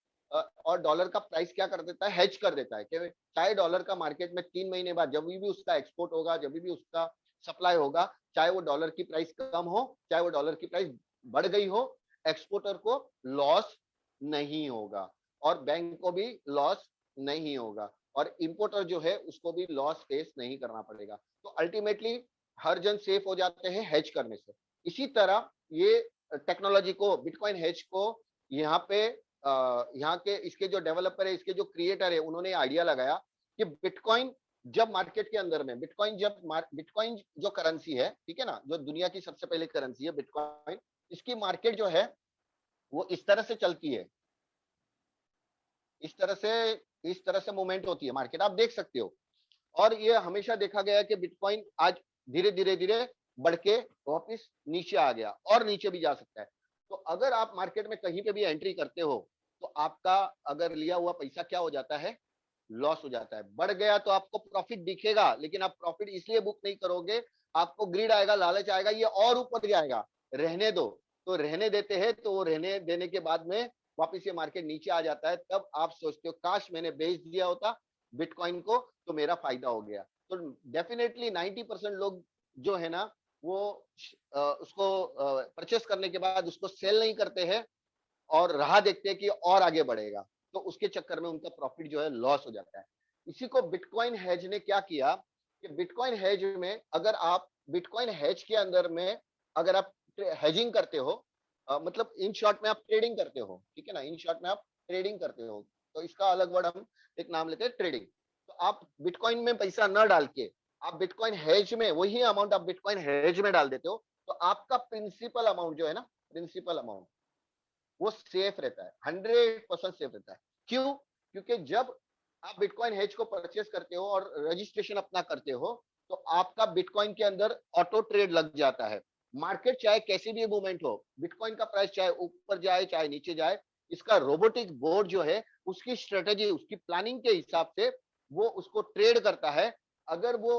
Speaker 1: डॉलर का प्राइस क्या कर देता है, हेज कर देता है कि चाहे डॉलर का मार्केट में 3 महीने बाद जब भी उसका एक्सपोर्ट होगा, जब भी उसका सप्लाई होगा, चाहे वो डॉलर की प्राइस कम हो चाहे वो डॉलर की प्राइस बढ़ गई हो, एक्सपोर्टर को लॉस नहीं होगा और बैंक को भी लॉस नहीं होगा, और इंपोर्टर जो है उसको भी लॉस फेस नहीं करना पड़ेगा। तो अल्टीमेटली हर जन सेफ हो जाते हैं हेज करने से। इसी तरह ये टेक्नोलॉजी को बिटकॉइन हेज को यहाँ पे यहाँ के इसके जो डेवलपर है, इसके जो क्रिएटर है, उन्होंने आइडिया लगाया कि बिटकॉइन जब मार्केट के अंदर में बिटकॉइन जो करेंसी है, ठीक है ना, जो दुनिया की सबसे पहले करेंसी है बिटकॉइन, इसकी मार्केट जो है वो इस तरह से चलती है, इस तरह से मूवमेंट होती है मार्केट, आप देख सकते हो। और ये हमेशा देखा गया है कि बिटकॉइन आज धीरे धीरे धीरे बढ़ के वापिस नीचे आ गया और नीचे भी जा सकता है। तो अगर आप मार्केट में कहीं पे भी एंट्री करते हो, तो आपका अगर लिया हुआ पैसा क्या हो जाता है, लॉस हो जाता है। बढ़ गया तो आपको प्रॉफिट दिखेगा, लेकिन आप प्रॉफिट इसलिए बुक नहीं करोगे, आपको ग्रीड आएगा, लालच आएगा, ये और ऊपर जाएगा, रहने दो। तो रहने देते हैं, तो वो रहने देने के बाद में वापिस ये मार्केट नीचे आ जाता है, तब आप सोचते हो काश मैंने बेच दिया होता बिटकॉइन को तो मेरा फायदा हो गया। तो डेफिनेटली 90% लोग जो है ना वो उसको परचेस करने के बाद उसको सेल नहीं करते हैं और राह देखते हैं कि और आगे बढ़ेगा, तो उसके चक्कर में उनका प्रॉफिट जो है लॉस हो जाता है। इसी को बिटकॉइन हेज ने क्या किया कि बिटकॉइन हेज में अगर आप बिटकॉइन हेज के अंदर में अगर आप हेजिंग करते हो, मतलब इन शॉर्ट में आप ट्रेडिंग करते हो, ठीक है ना, इन शॉर्ट में आप ट्रेडिंग करते हो, तो इसका अलग वर्ड हम एक नाम लेते हैं ट्रेडिंग। तो आप बिटकॉइन में पैसा न डाल के आप बिटकॉइन हेज में वही अमाउंट आप बिटकॉइन हेज में डाल देते हो, तो आपका प्रिंसिपल अमाउंट जो है ना, प्रिंसिपल अमाउंट वो सेफ रहता है, 100% सेफ रहता है। क्यों? क्योंकि जब आप बिटकॉइन हेज को परचेस करते हो और रजिस्ट्रेशन अपना करते हो, तो आपका बिटकॉइन के अंदर ऑटो ट्रेड लग जाता है। मार्केट चाहे कैसी भी मूवमेंट हो, बिटकॉइन का प्राइस चाहे ऊपर जाए चाहे नीचे जाए, इसका रोबोटिक बोर्ड जो है उसकी स्ट्रेटेजी, उसकी प्लानिंग के हिसाब से वो उसको ट्रेड करता है। अगर वो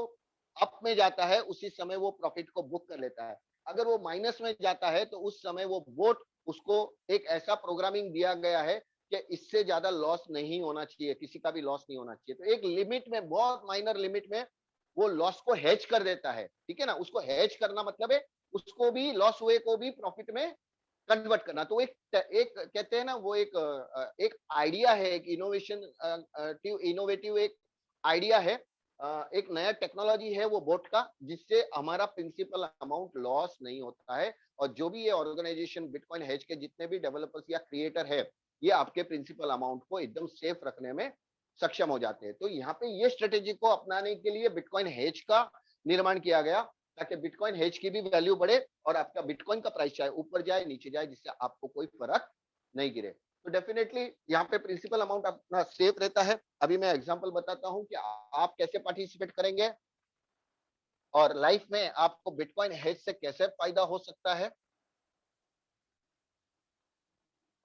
Speaker 1: अप में जाता है उसी समय वो प्रॉफिट को बुक कर लेता है, अगर वो माइनस में जाता है तो उस समय वो बोट उसको एक ऐसा प्रोग्रामिंग दिया गया है कि इससे ज्यादा लॉस नहीं होना चाहिए, किसी का भी लॉस नहीं होना चाहिए। तो एक लिमिट में, बहुत माइनर लिमिट में वो लॉस को हेज कर देता है, ठीक है ना। उसको हेज करना मतलब है उसको भी, लॉस हुए को भी प्रॉफिट में कन्वर्ट करना। तो एक एक कहते हैं ना वो एक आइडिया है, एक इनोवेटिव एक आइडिया है, एक नया टेक्नोलॉजी है वो बोट का, जिससे हमारा प्रिंसिपल अमाउंट लॉस नहीं होता है। और जो भी ये ऑर्गेनाइजेशन बिटकॉइन हेज के जितने भी डेवलपर्स या क्रिएटर है, ये आपके प्रिंसिपल अमाउंट को एकदम सेफ रखने में सक्षम हो जाते हैं। तो यहाँ पे ये स्ट्रेटेजी को अपनाने के लिए बिटकॉइन हेज का निर्माण किया गया, ताकि बिटकॉइन हेज की भी वैल्यू बढ़े और आपका बिटकॉइन का प्राइस चाहे ऊपर जाए नीचे जाए, जिससे आपको कोई फर्क नहीं गिरे। तो डेफिनेटली यहाँ पे प्रिंसिपल अमाउंट अपना सेफ रहता है। अभी मैं एग्जांपल बताता हूँ कि आप कैसे पार्टिसिपेट करेंगे और लाइफ में आपको बिटकॉइन हेज से कैसे फायदा हो सकता है।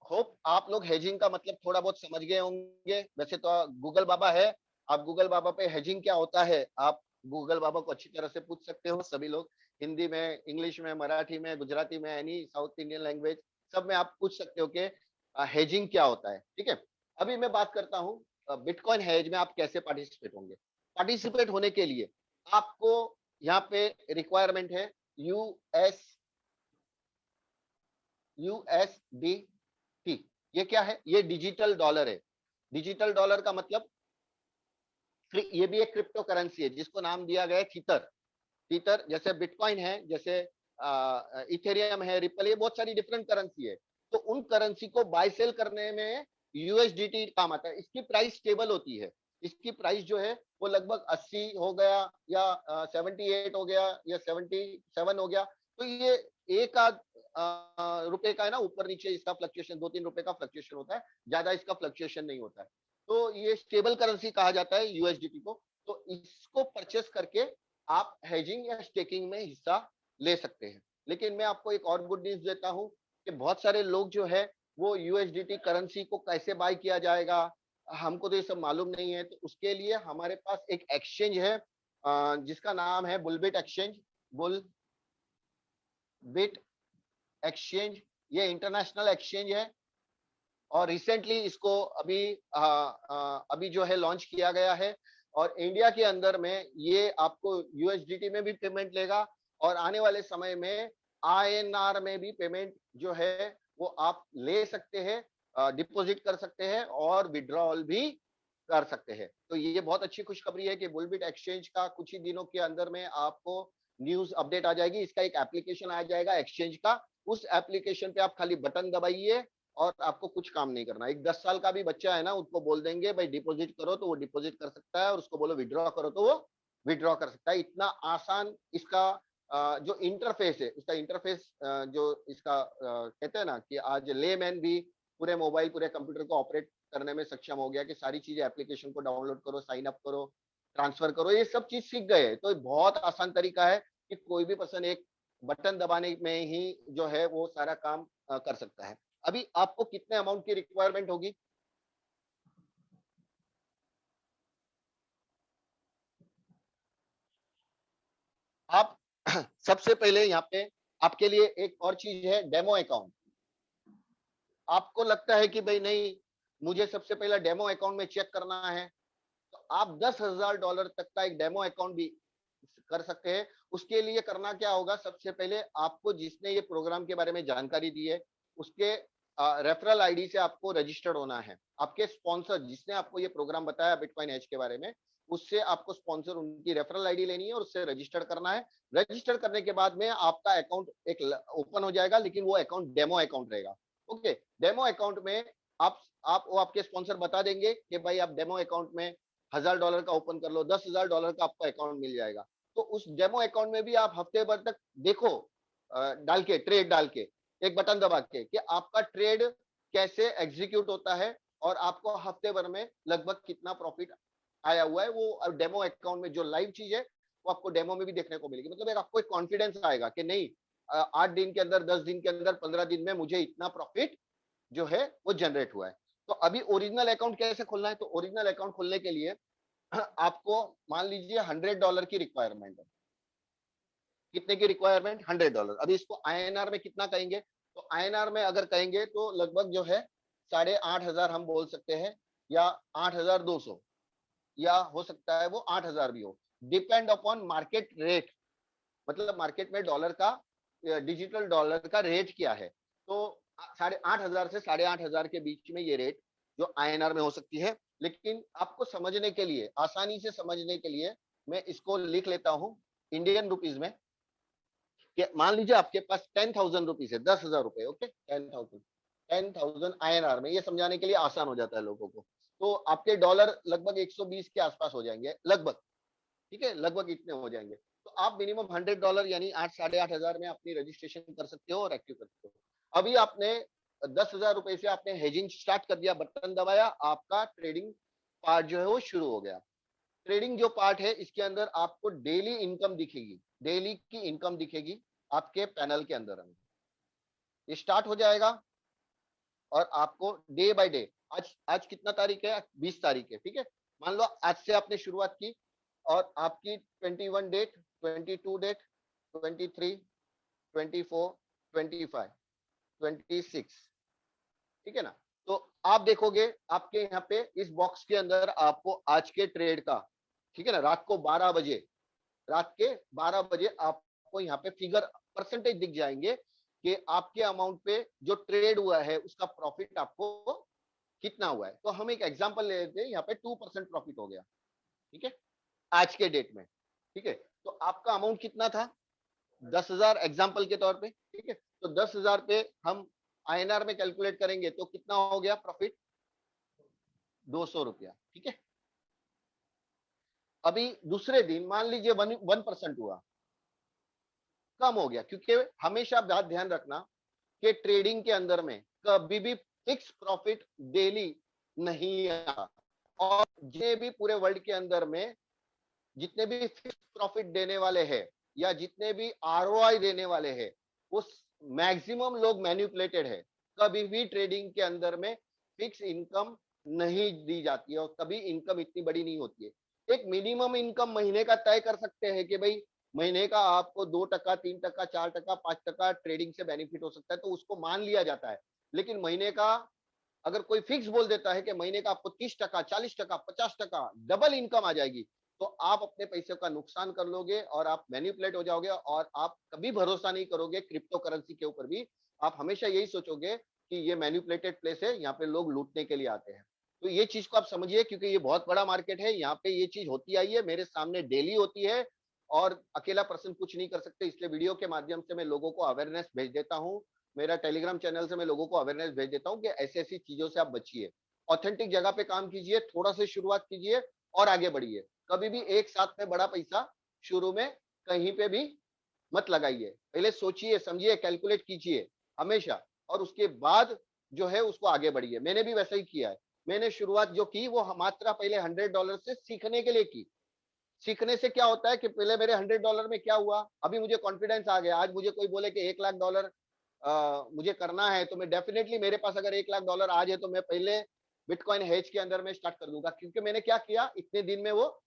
Speaker 1: होप आप लोग हेजिंग का मतलब थोड़ा बहुत समझ गए होंगे। वैसे तो गूगल बाबा है, आप गूगल बाबा पे हेजिंग क्या होता है आप गूगल बाबा को अच्छी तरह से पूछ सकते हो। सभी लोग हिंदी में, इंग्लिश में, मराठी में, गुजराती में, एनी साउथ इंडियन लैंग्वेज सब में आप पूछ सकते हो कि हेजिंग क्या होता है, ठीक है। अभी मैं बात करता हूँ बिटकॉइन हेज में आप कैसे पार्टिसिपेट होंगे। पार्टिसिपेट होने के लिए आपको यहाँ पे रिक्वायरमेंट है यूएसडीटी। ये क्या है? ये डिजिटल डॉलर है। डिजिटल डॉलर का मतलब ये भी एक क्रिप्टो करेंसी है जिसको नाम दिया गया है थीटर। थीटर जैसे बिटकॉइन है, जैसे इथेरियम है, रिपल, ये बहुत सारी डिफरेंट करेंसी है। तो उन करेंसी को बाय सेल करने में यूएसडीटी काम आता है। इसकी प्राइस स्टेबल होती है। इसकी प्राइस जो है वो लगभग 80 हो गया या 78 हो गया या 77 हो गया, तो ये एक आध रुपए का है ना, ऊपर नीचे इसका फ्लक्चुएशन 2-3 रुपए का फ्लक्चुएशन होता है, ज्यादा इसका फ्लक्चुएशन नहीं होता है। तो ये स्टेबल करेंसी कहा जाता है यूएसडीटी को। तो इसको परचेस करके आप हेजिंग या स्टेकिंग में हिस्सा ले सकते हैं। लेकिन मैं आपको एक और गुड न्यूज देता हूं कि बहुत सारे लोग जो है वो यूएसडीटी करेंसी को कैसे बाय किया जाएगा, हमको तो ये सब मालूम नहीं है। तो उसके लिए हमारे पास एक एक्सचेंज है जिसका नाम है बुलबिट एक्सचेंज। बुल बिट एक्सचेंज, ये इंटरनेशनल एक्सचेंज है और रिसेंटली इसको अभी जो है लॉन्च किया गया है। और इंडिया के अंदर में ये आपको यूएसडीटी में भी पेमेंट लेगा और आने वाले समय में आईएनआर में भी पेमेंट जो है वो आप ले सकते हैं, डिपॉजिट कर सकते हैं और विड्रॉल भी कर सकते हैं। तो ये बहुत अच्छी खुशखबरी है कि बुलबिट एक्सचेंज का कुछ ही दिनों के अंदर में आपको न्यूज अपडेट आ जाएगी। इसका एक एप्लीकेशन आ जाएगा एक्सचेंज का। उस एप्लीकेशन पे आप खाली बटन दबाइए और आपको कुछ काम नहीं करना। एक 10 साल का भी बच्चा है ना, उसको बोल देंगे भाई डिपॉजिट करो तो वो डिपॉजिट कर सकता है, और उसको बोलो विड्रॉ करो तो वो विड्रॉ कर सकता है। इतना आसान इसका जो इंटरफेस है, उसका इंटरफेस जो इसका कहते हैं ना कि आज लेमैन भी पूरे मोबाइल, पूरे कंप्यूटर को ऑपरेट करने में सक्षम हो गया कि सारी चीजें, एप्लीकेशन को डाउनलोड करो, साइन अप करो, ट्रांसफर करो, ये सब चीज सीख गए। तो बहुत आसान तरीका है कि कोई भी पर्सन एक बटन दबाने में ही जो है वो सारा काम कर सकता है। अभी आपको कितने अमाउंट की रिक्वायरमेंट होगी? सबसे पहले यहाँ पे आपके लिए एक और चीज है, डेमो अकाउंट। आपको लगता है कि भाई नहीं, मुझे सबसे पहले डेमो अकाउंट में चेक करना है, तो आप $10,000 तक का एक डेमो अकाउंट भी कर सकते हैं। उसके लिए करना क्या होगा, सबसे पहले आपको जिसने ये प्रोग्राम के बारे में जानकारी दी है उसके रेफरल आईडी से आपको रजिस्टर्ड होना है। आपके स्पॉन्सर जिसने आपको ये प्रोग्राम बताया बिटकॉइन एज के बारे में, उससे आपको स्पॉन्सर उनकी रेफरल आईडी लेनी है और उससे रजिस्टर्ड करना है। रजिस्टर करने के बाद में आपका अकाउंट एक ओपन हो जाएगा, लेकिन वो अकाउंट डेमो अकाउंट रहेगा। ओके, डेमो अकाउंट में आप वो आपके स्पॉन्सर बता देंगे कि भाई आप डेमो अकाउंट में $1,000 का ओपन कर लो, $10,000 का आपका अकाउंट मिल जाएगा। तो उस डेमो अकाउंट में भी आप हफ्ते भर तक देखो, डाल के ट्रेड डाल के एक बटन दबा के कि आपका ट्रेड कैसे एग्जीक्यूट होता है और आपको हफ्ते भर में लगभग कितना प्रॉफिट आया हुआ है। वो डेमो अकाउंट में जो लाइव चीज है वो आपको डेमो में भी देखने को मिलेगी। मतलब एक आपको एक कॉन्फिडेंस आएगा कि नहीं, 8 दिन के अंदर, 10 दिन के अंदर, 15 दिन में मुझे इतना प्रॉफिट जो है वो जनरेट हुआ है। तो अभी ओरिजिनल अकाउंट कैसे खोलना है, तो ओरिजिनल अकाउंट खोलने के लिए आपको मान लीजिए $100 की रिक्वायरमेंट है। कितने की रिक्वायरमेंट, $100। अभी इसको आईएनआर में कितना कहेंगे, तो आईएनआर में अगर कहेंगे तो लगभग जो है 8,500 हम बोल सकते हैं, या 8,200, या हो सकता है वो 8,000 भी हो, डिपेंड अपॉन मार्केट रेट। मतलब मार्केट में डॉलर का, डिजिटल डॉलर का रेट क्या है। तो 8,500 से 8,500 के बीच में ये रेट जो आईएनआर में हो सकती है। लेकिन आपको समझने के लिए, आसानी से समझने के लिए मैं इसको लिख लेता हूं इंडियन रुपीज में। कि मान लीजिए आपके पास 10,000 रुपीज है, 10,000 रुपए। ओके, 10,000 आईएनआर में, ये समझाने के लिए आसान हो जाता है लोगों को। तो आपके डॉलर लगभग 120 के आसपास हो जाएंगे, लगभग। ठीक है, लगभग इतने हो जाएंगे। तो आप मिनिमम $100 यानी 8,500 में अपनी रजिस्ट्रेशन कर सकते हो और एक्टिव कर सकते हो। अभी आपने 10,000 रुपए से आपने हेजिंग स्टार्ट कर दिया, बटन दबाया, आपका ट्रेडिंग पार्ट जो है वो शुरू हो गया। ट्रेडिंग जो पार्ट है इसके अंदर आपको डेली इनकम दिखेगी, डेली की इनकम दिखेगी आपके पैनल के अंदर। ये स्टार्ट हो जाएगा और आपको डे बाय डे, आज कितना तारीख है, 20 तारीख है, ठीक है। मान लो आज से आपने शुरुआत की और आपकी 21 डेट, 22 डेट, 23, 24, 25, 26, ठीक है ना। तो आप देखोगे आपके यहाँ पे इस बॉक्स के अंदर आपको आज के ट्रेड का, ठीक है ना, रात के 12 बजे आपको यहाँ पे फिगर, परसेंटेज दिख जाएंगे कि आपके अमाउंट पे जो ट्रेड हुआ है उसका प्रॉफिट आपको कितना हुआ है। तो हम एक एग्जांपल ले लेते हैं, यहाँ पे 2% प्रॉफिट हो गया, ठीक है, आज के डेट में। ठीक है, तो आपका अमाउंट कितना था, 10,000 एग्जांपल के तौर पे, ठीक है। तो 10,000 पे हम आईएनआर में कैलकुलेट करेंगे तो कितना हो गया प्रॉफिट, 200 रुपया, ठीक है। अभी दूसरे दिन मान लीजिए 1% हुआ, कम हो गया, क्योंकि हमेशा बात ध्यान रखना कि ट्रेडिंग के अंदर में कभी भी फिक्स प्रॉफिट डेली नहीं आता। और जितने भी पूरे वर्ल्ड के अंदर में जितने भी फिक्स प्रॉफिट देने वाले हैं या जितने भी आरओआई देने वाले हैं, वो मैक्सिमम लोग मैनिपुलेटेड है। कभी भी ट्रेडिंग के अंदर में फिक्स इनकम नहीं दी जाती है और कभी इनकम इतनी बड़ी नहीं होती है। एक मिनिमम इनकम महीने का तय कर सकते हैं कि भाई महीने का आपको 2%, 3%, 4%, 5% ट्रेडिंग से बेनिफिट हो सकता है, तो उसको मान लिया जाता है। लेकिन महीने का अगर कोई फिक्स बोल देता है कि महीने का आपको 30%, 40%, 50% डबल इनकम आ जाएगी, तो आप अपने पैसे का नुकसान कर लोगे और आप मैनिपुलेट हो जाओगे और आप कभी भरोसा नहीं करोगे क्रिप्टो करेंसी के ऊपर भी। आप हमेशा यही सोचोगे कि ये मैनिपुलेटेड प्लेस है, यहाँ पे लोग लूटने के लिए आते हैं। तो ये चीज को आप समझिए, क्योंकि ये बहुत बड़ा मार्केट है, यहाँ पे ये चीज होती आई है, मेरे सामने डेली होती है और अकेला पर्सन कुछ नहीं कर सकते। इसलिए वीडियो के माध्यम से मैं लोगों को अवेयरनेस भेज देता हूँ, मेरा टेलीग्राम चैनल से मैं लोगों को अवेयरनेस भेज देता हूँ कि ऐसी ऐसी चीजों से आप बचिए, ऑथेंटिक जगह पे काम कीजिए, थोड़ा से शुरुआत कीजिए और आगे बढ़िए। कभी भी एक साथ में बड़ा पैसा शुरू में कहीं पे भी मत लगाइए, पहले सोचिए, समझिए, कैलकुलेट कीजिए हमेशा, और उसके बाद जो है उसको आगे बढ़िए। मैंने भी वैसा ही किया है। मैंने शुरुआत जो की वो मात्र पहले $100 से सीखने के लिए की। सीखने से क्या होता है कि पहले मेरे $100 में क्या हुआ, अभी मुझे कॉन्फिडेंस आ गया। आज मुझे कोई बोले कि $1,00,000 मुझे करना है, तो मैं डेफिनेटली, मेरे पास अगर $1,00,000 आज है तो मैं पहले बिटकॉइन हेज के अंदर में स्टार्ट कर दूंगा, क्योंकि मैंने क्या किया, इतने दिन में वो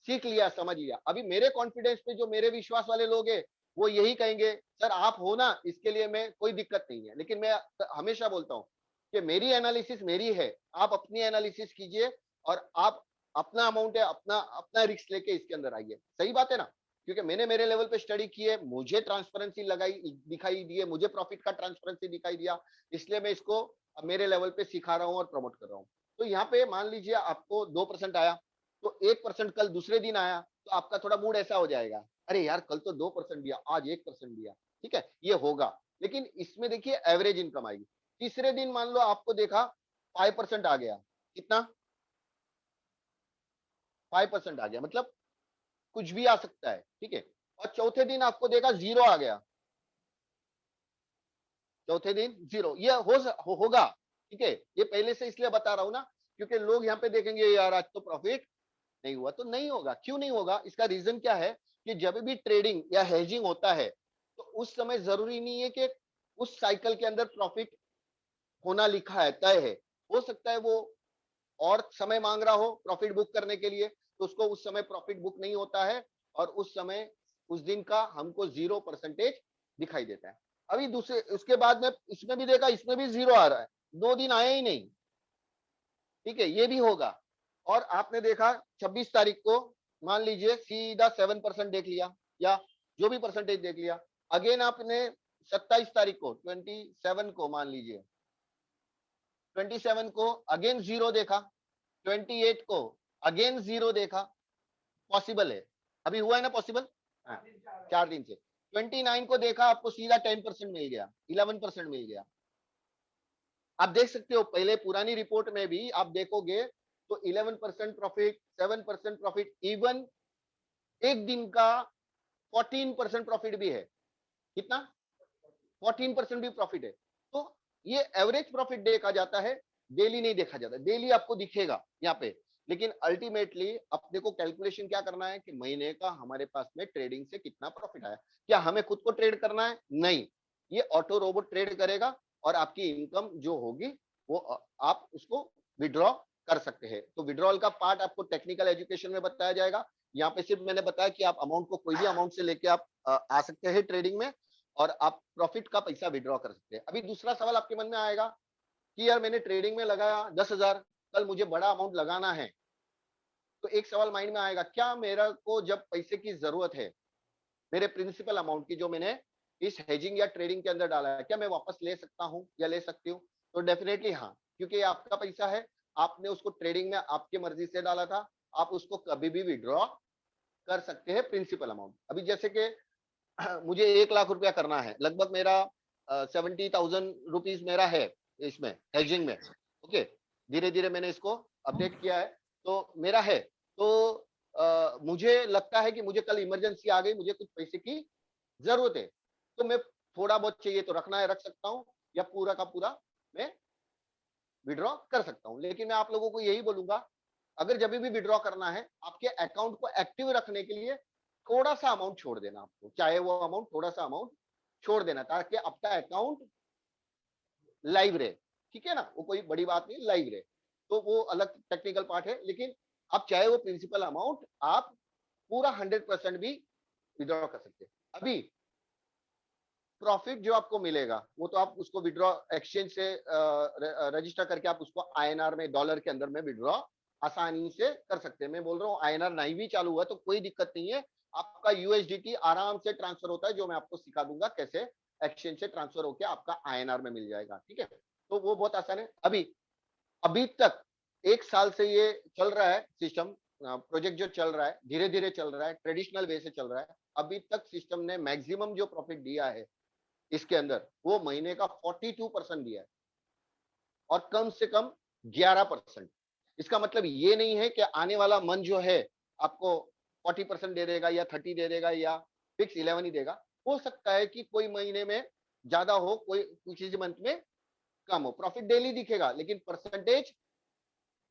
Speaker 1: सीख लिया, समझ लिया। अभी मेरे कॉन्फिडेंस पे जो मेरे विश्वास वाले लोग हैं वो यही कहेंगे सर आप हो ना, इसके लिए मैं कोई दिक्कत नहीं है। लेकिन मैं हमेशा बोलता हूँ कि मेरी एनालिसिस मेरी है, आप अपनी एनालिसिस कीजिए और आप अपना अमाउंट है, अपना अपना रिस्क लेके इसके अंदर आइए। सही बात है ना? क्योंकि मैंने मेरे लेवल पे स्टडी की है, मुझे ट्रांसपेरेंसी लगाई दिखाई दी है, मुझे प्रॉफिट का ट्रांसपेरेंसी दिखाई दिया, इसलिए मैं इसको मेरे लेवल पे सिखा रहा हूँ और प्रमोट कर रहा हूँ। तो यहाँ पे मान लीजिए आपको 2% आया, तो 1% कल दूसरे दिन आया, तो आपका थोड़ा मूड ऐसा हो जाएगा, अरे यार कल तो 2% दिया, आज 1% दिया। ठीक है, ये होगा। लेकिन इसमें देखिए एवरेज इनकम आएगी। तीसरे दिन मान लो आपको देखा 5% आ गया, कितना? 5% आ गया, मतलब कुछ भी आ सकता है। ठीक है, और चौथे दिन आपको देखा 0 आ गया, चौथे दिन 0, ये होगा। ठीक है, ये पहले से इसलिए बता रहा हूं ना, क्योंकि लोग यहाँ पे देखेंगे यार आज तो प्रॉफिट नहीं हुआ। तो नहीं होगा। क्यों नहीं होगा? इसका रीजन क्या है कि जब भी ट्रेडिंग या हेजिंग होता है तो उस समय जरूरी नहीं है कि उस साइकिल के अंदर प्रॉफिट होना लिखा है, तय है। हो सकता है वो और समय मांग रहा हो प्रॉफिट बुक करने के लिए, तो उसको उस समय प्रॉफिट बुक नहीं होता है और उस समय उस दिन का हमको 0% दिखाई देता है। अभी दूसरे उसके बाद में इसमें भी देखा, इसमें भी 0 आ रहा है, 2 दिन आया ही नहीं। ठीक है, ये भी होगा। और आपने देखा 26 तारीख को मान लीजिए सीधा 7% देख लिया या जो भी परसेंटेज देख लिया। अगेन आपने 27 तारीख को 27 को मान लीजिए 27 को अगेन 0 देखा, 28 को अगेन 0 देखा। पॉसिबल है, अभी हुआ है ना पॉसिबल? हाँ, 4 दिन से। 29 को देखा, आपको सीधा 10% मिल गया, 11% मिल गया। आप देख सकते हो पहले पुरानी रिपोर्ट में भी आप देखोगे तो 11% प्रॉफिट, 7% प्रॉफिट, इवन एक दिन का 14% प्रॉफिट भी है। कितना? 14% भी प्रॉफिट है। तो ये एवरेज प्रॉफिट देखा जाता है, डेली नहीं देखा जाता। डेली आपको दिखेगा यहाँ पे, लेकिन अल्टीमेटली अपने को कैलकुलेशन क्या करना है कि महीने का हमारे पास में ट्रेडिंग से कितना प्रॉफिट आया। क्या हमें खुद को ट्रेड करना है? नहीं, ये ऑटो रोबोट ट्रेड करेगा और आपकी इनकम जो होगी वो आप उसको विड्रॉ कर सकते हैं। तो विड्रॉल का पार्ट आपको टेक्निकल एजुकेशन में बताया जाएगा। यहाँ पे सिर्फ मैंने बताया कि आप अमाउंट को कोई भी अमाउंट से लेके आप आ सकते हैं ट्रेडिंग में और आप प्रॉफिट का पैसा विड्रॉ कर सकते हैं। अभी दूसरा सवाल आपके मन में आएगा कि यार मैंने ट्रेडिंग में लगाया 10,000, कल मुझे बड़ा अमाउंट लगाना है, तो एक सवाल माइंड में आएगा, क्या मेरा को जब पैसे की जरूरत है, मेरे प्रिंसिपल अमाउंट की जो मैंने इस हेजिंग या ट्रेडिंग के अंदर डाला है, क्या मैं वापस ले सकता हूं या ले सकती हूँ? तो डेफिनेटली हाँ, क्योंकि ये आपका पैसा है, आपने उसको ट्रेडिंग में आपकी मर्जी से डाला था, आप उसको कभी भी विड्रॉ कर सकते हैं प्रिंसिपल अमाउंट। अभी जैसे कि मुझे 1 लाख रुपया करना है, लगभग मेरा 70,000 रुपीज मेरा है इसमें हेजिंग में। ओके, धीरे धीरे मैंने इसको अपडेट किया है, तो मेरा है। तो मुझे लगता है कि मुझे कल इमरजेंसी आ गई, मुझे कुछ पैसे की जरूरत है, तो मैं थोड़ा बहुत चाहिए तो रखना है रख सकता हूँ, या पूरा का पूरा मैं विड्रॉ कर सकता हूँ। लेकिन मैं आप लोगों को यही बोलूंगा, अगर जब भी विड्रॉ करना है, आपके अकाउंट को एक्टिव रखने के लिए थोड़ा सा अमाउंट छोड़ देना आपको, चाहे वो अमाउंट थोड़ा सा अमाउंट छोड़ देना, ताकि आपका अकाउंट लाइव रहे। ठीक है ना, वो कोई बड़ी बात नहीं, लाइव रहे। तो वो अलग टेक्निकल पार्ट है, लेकिन आप चाहे वो प्रिंसिपल अमाउंट आप पूरा 100% भी विड्रॉ कर सकते हैं। अभी प्रॉफिट जो आपको मिलेगा वो तो आप उसको विड्रॉ एक्सचेंज से रजिस्टर करके आप उसको आईएनआर में, डॉलर के अंदर में विड्रॉ आसानी से कर सकते हैं। मैं बोल रहा हूँ आईएनआर नहीं भी चालू हुआ तो कोई दिक्कत नहीं है, आपका यूएसडीटी आराम से ट्रांसफर होता है, जो मैं आपको सिखा दूंगा कैसे एक्सचेंज से ट्रांसफर होकर आपका आईएनआर में मिल जाएगा। ठीक है, तो वो बहुत आसान है। अभी अभी तक 1 साल से ये चल रहा है सिस्टम, प्रोजेक्ट जो चल रहा है धीरे धीरे चल रहा है, ट्रेडिशनल वे से चल रहा है। अभी तक सिस्टम ने मैक्सिमम जो प्रॉफिट दिया है इसके अंदर वो महीने का 42% दिया है और कम से कम 11%। इसका मतलब ये नहीं है कि आने वाला मंथ जो है आपको 40% दे देगा या 30 दे देगा या फिक्स 11 ही देगा। हो सकता है कि कोई महीने में ज्यादा हो, कोई कुछ मंथ में कम हो। प्रॉफिट डेली दिखेगा लेकिन परसेंटेज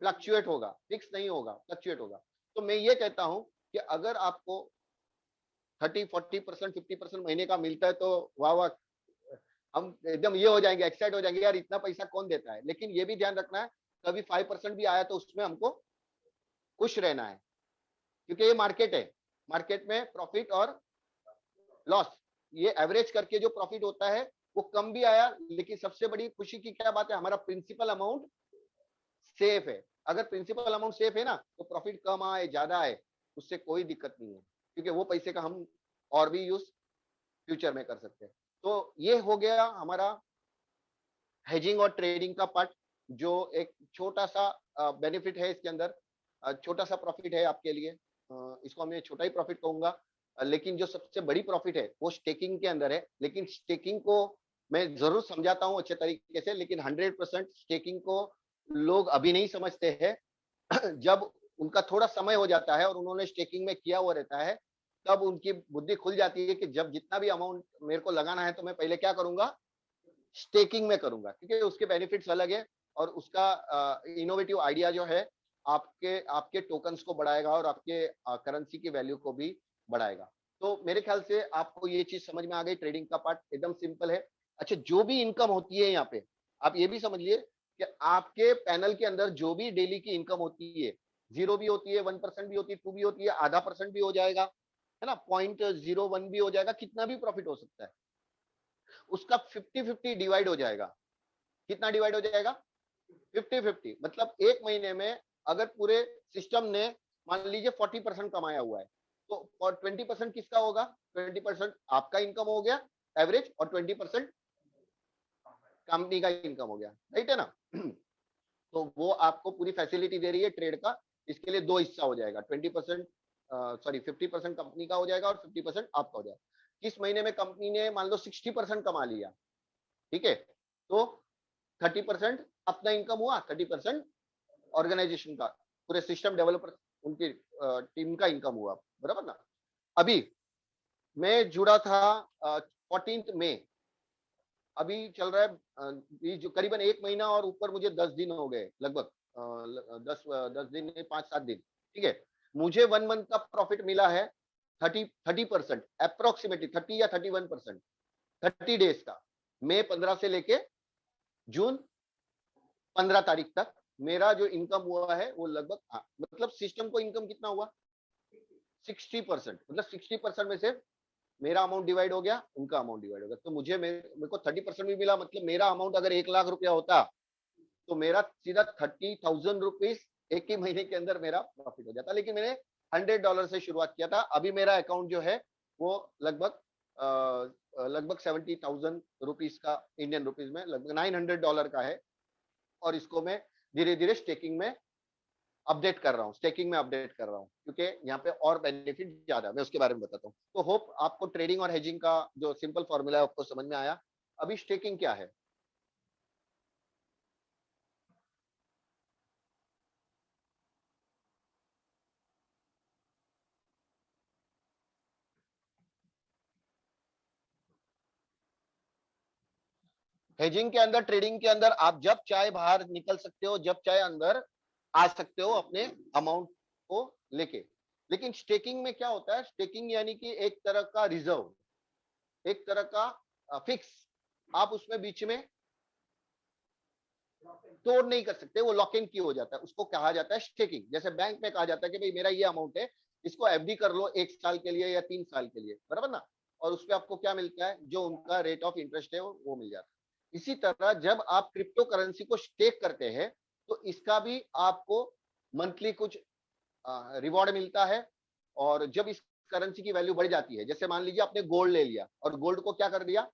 Speaker 1: फ्लक्चुएट होगा, फिक्स नहीं होगा, फ्लक्चुएट होगा। तो मैं ये कहता हूं कि अगर आपको 30, 40%, 50% महीने का मिलता है तो वाह वाह, हम एकदम ये हो जाएंगे, एक्साइट हो जाएंगे, यार इतना पैसा कौन देता है। लेकिन ये भी ध्यान रखना है, कभी 5% भी आया तो उसमें हमको खुश रहना है। क्योंकि ये मार्केट है, मार्केट में प्रॉफिट और लॉस, ये एवरेज करके जो प्रॉफिट होता है वो कम भी आया, लेकिन सबसे बड़ी खुशी की क्या बात है, हमारा प्रिंसिपल अमाउंट सेफ है। अगर प्रिंसिपल अमाउंट सेफ है ना, तो प्रॉफिट कम आए ज्यादा आए उससे कोई दिक्कत नहीं है, क्योंकि वो पैसे का हम और भी यूज फ्यूचर में कर सकते हैं। तो ये हो गया हमारा हेजिंग और ट्रेडिंग का पार्ट, जो एक छोटा सा बेनिफिट है इसके अंदर, छोटा सा प्रॉफिट है आपके लिए, इसको मैं छोटा ही प्रॉफिट कहूंगा। लेकिन जो सबसे बड़ी प्रॉफिट है वो स्टेकिंग के अंदर है। लेकिन स्टेकिंग को मैं जरूर समझाता हूँ अच्छे तरीके से, लेकिन 100% स्टेकिंग को लोग अभी नहीं समझते हैं। जब उनका थोड़ा समय हो जाता है और उन्होंने स्टेकिंग में किया हुआ रहता है, तब उनकी बुद्धि खुल जाती है कि जब जितना भी अमाउंट मेरे को लगाना है तो मैं पहले क्या करूंगा, स्टेकिंग में करूंगा, क्योंकि उसके बेनिफिट्स अलग है और उसका इनोवेटिव आइडिया जो है आपके आपके टोकन्स को बढ़ाएगा और आपके करेंसी की वैल्यू को भी बढ़ाएगा। तो मेरे ख्याल से आपको ये चीज समझ में आ गई, ट्रेडिंग का पार्ट एकदम सिंपल है। अच्छा, जो भी इनकम होती है यहाँ पे, आप ये भी समझिए कि आपके पैनल के अंदर जो भी डेली की इनकम होती है, 0 भी होती है, 1% भी होती है, 2 भी होती है, आधा % भी हो जाएगा, है ना, 0.01 भी हो जाएगा, कितना भी प्रॉफिट हो सकता है, उसका 50-50 डिवाइड हो जाएगा। कितना डिवाइड हो जाएगा, 50-50। मतलब एक महीने में अगर पूरे सिस्टम ने मान लीजिए 40% कमाया हुआ है, तो और 20% किसका होगा, 20% आपका इनकम हो गया एवरेज, और 20% कंपनी का इनकम हो गया, राइट है ना। तो वो आपको पूरी फैसिलिटी दे रही है ट्रेड का। इसके लिए दो हिस्सा हो जाएगा, 20% सॉरी 50% कंपनी का हो जाएगा और 50% आपका हो जाएगा। किस महीने में कंपनी ने मान लो 60% कमा लिया, ठीक है, तो 30% अपना इनकम हुआ, 30% ऑर्गेनाइजेशन का, पूरे सिस्टम डेवलपर उनकी टीम का इनकम हुआ, बराबर ना। अभी मैं जुड़ा था 14 मई, अभी चल रहा है जो करीबन 1 महीना और ऊपर, मुझे 10 दिन हो गए लगभग, 10 दिन नहीं, 5-7 दिन, ठीक है। मुझे 1 मंथ का प्रॉफिट मिला है 30% अप्रोक्सीमेटली, 30 या 31%, 30 डेज का। मई 15 से लेके जून 15 तारीख तक मेरा जो इनकम हुआ है वो लगभग, मतलब सिस्टम को इनकम कितना हुआ, 60%, मतलब 60% में से मेरा अमाउंट डिवाइड हो गया, उनका अमाउंट डिवाइड हो गया, तो मेरे को 30% भी मिला। मतलब मेरा अमाउंट अगर 1 लाख रुपया होता तो मेरा सीधा 30,000 रुपीज एक ही महीने के अंदर मेरा प्रॉफिट हो जाता। लेकिन मैंने $100 से शुरुआत किया था। अभी मेरा अकाउंट जो है वो लगभग 70,000 रुपीज का, इंडियन रुपीज में लगभग $900 का है, और इसको मैं धीरे धीरे स्टेकिंग में अपडेट कर रहा हूँ, स्टेकिंग में अपडेट कर रहा हूँ, क्योंकि यहाँ पे और बेनिफिट ज्यादा, मैं उसके बारे में बताता हूँ। तो होप आपको ट्रेडिंग और हेजिंग का जो सिंपल फॉर्मूला है आपको समझ में आया। अभी स्टेकिंग क्या है, हेजिंग के अंदर, ट्रेडिंग के अंदर आप जब चाहे बाहर निकल सकते हो, जब चाहे अंदर आ सकते हो अपने अमाउंट को लेके। लेकिन स्टेकिंग में क्या होता है, स्टेकिंग यानी कि एक तरह का रिजर्व, एक तरह का फिक्स, आप उसमें बीच में तोड़ नहीं कर सकते, वो लॉक इन की हो जाता है, उसको कहा जाता है स्टेकिंग। जैसे बैंक में कहा जाता है कि भाई मेरा ये अमाउंट है, इसको एफडी कर लो 1 साल के लिए या 3 साल के लिए, बराबर ना, और उसपे आपको क्या मिलता है, जो उनका रेट ऑफ इंटरेस्ट है वो मिल जाता है। इसी तरह जब आप क्रिप्टो करेंसी को स्टेक करते हैं तो इसका भी आपको मंथली कुछ रिवॉर्ड मिलता है। और जब इस करेंसी की वैल्यू बढ़ जाती है, जैसे मान लीजिए आपने गोल्ड ले लिया और गोल्ड को क्या कर दिया,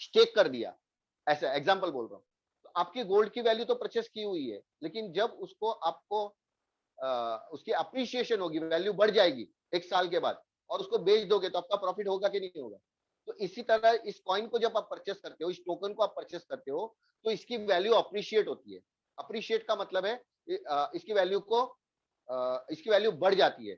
Speaker 1: स्टेक कर दिया, ऐसा एग्जांपल बोल रहा हूँ, तो आपकी गोल्ड की वैल्यू तो परचेस की हुई है, लेकिन जब उसको आपको उसकी अप्रिसिएशन होगी, वैल्यू बढ़ जाएगी 1 साल के बाद, और उसको बेच दोगे तो आपका प्रॉफिट होगा कि नहीं होगा। तो इसी तरह इस कॉइन को जब आप परचेस करते हो, इस टोकन को आप परचेस करते हो, तो इसकी वैल्यू अप्रिशिएट होती है। अप्रिशिएट का मतलब है इसकी वैल्यू को इसकी वैल्यू बढ़ जाती है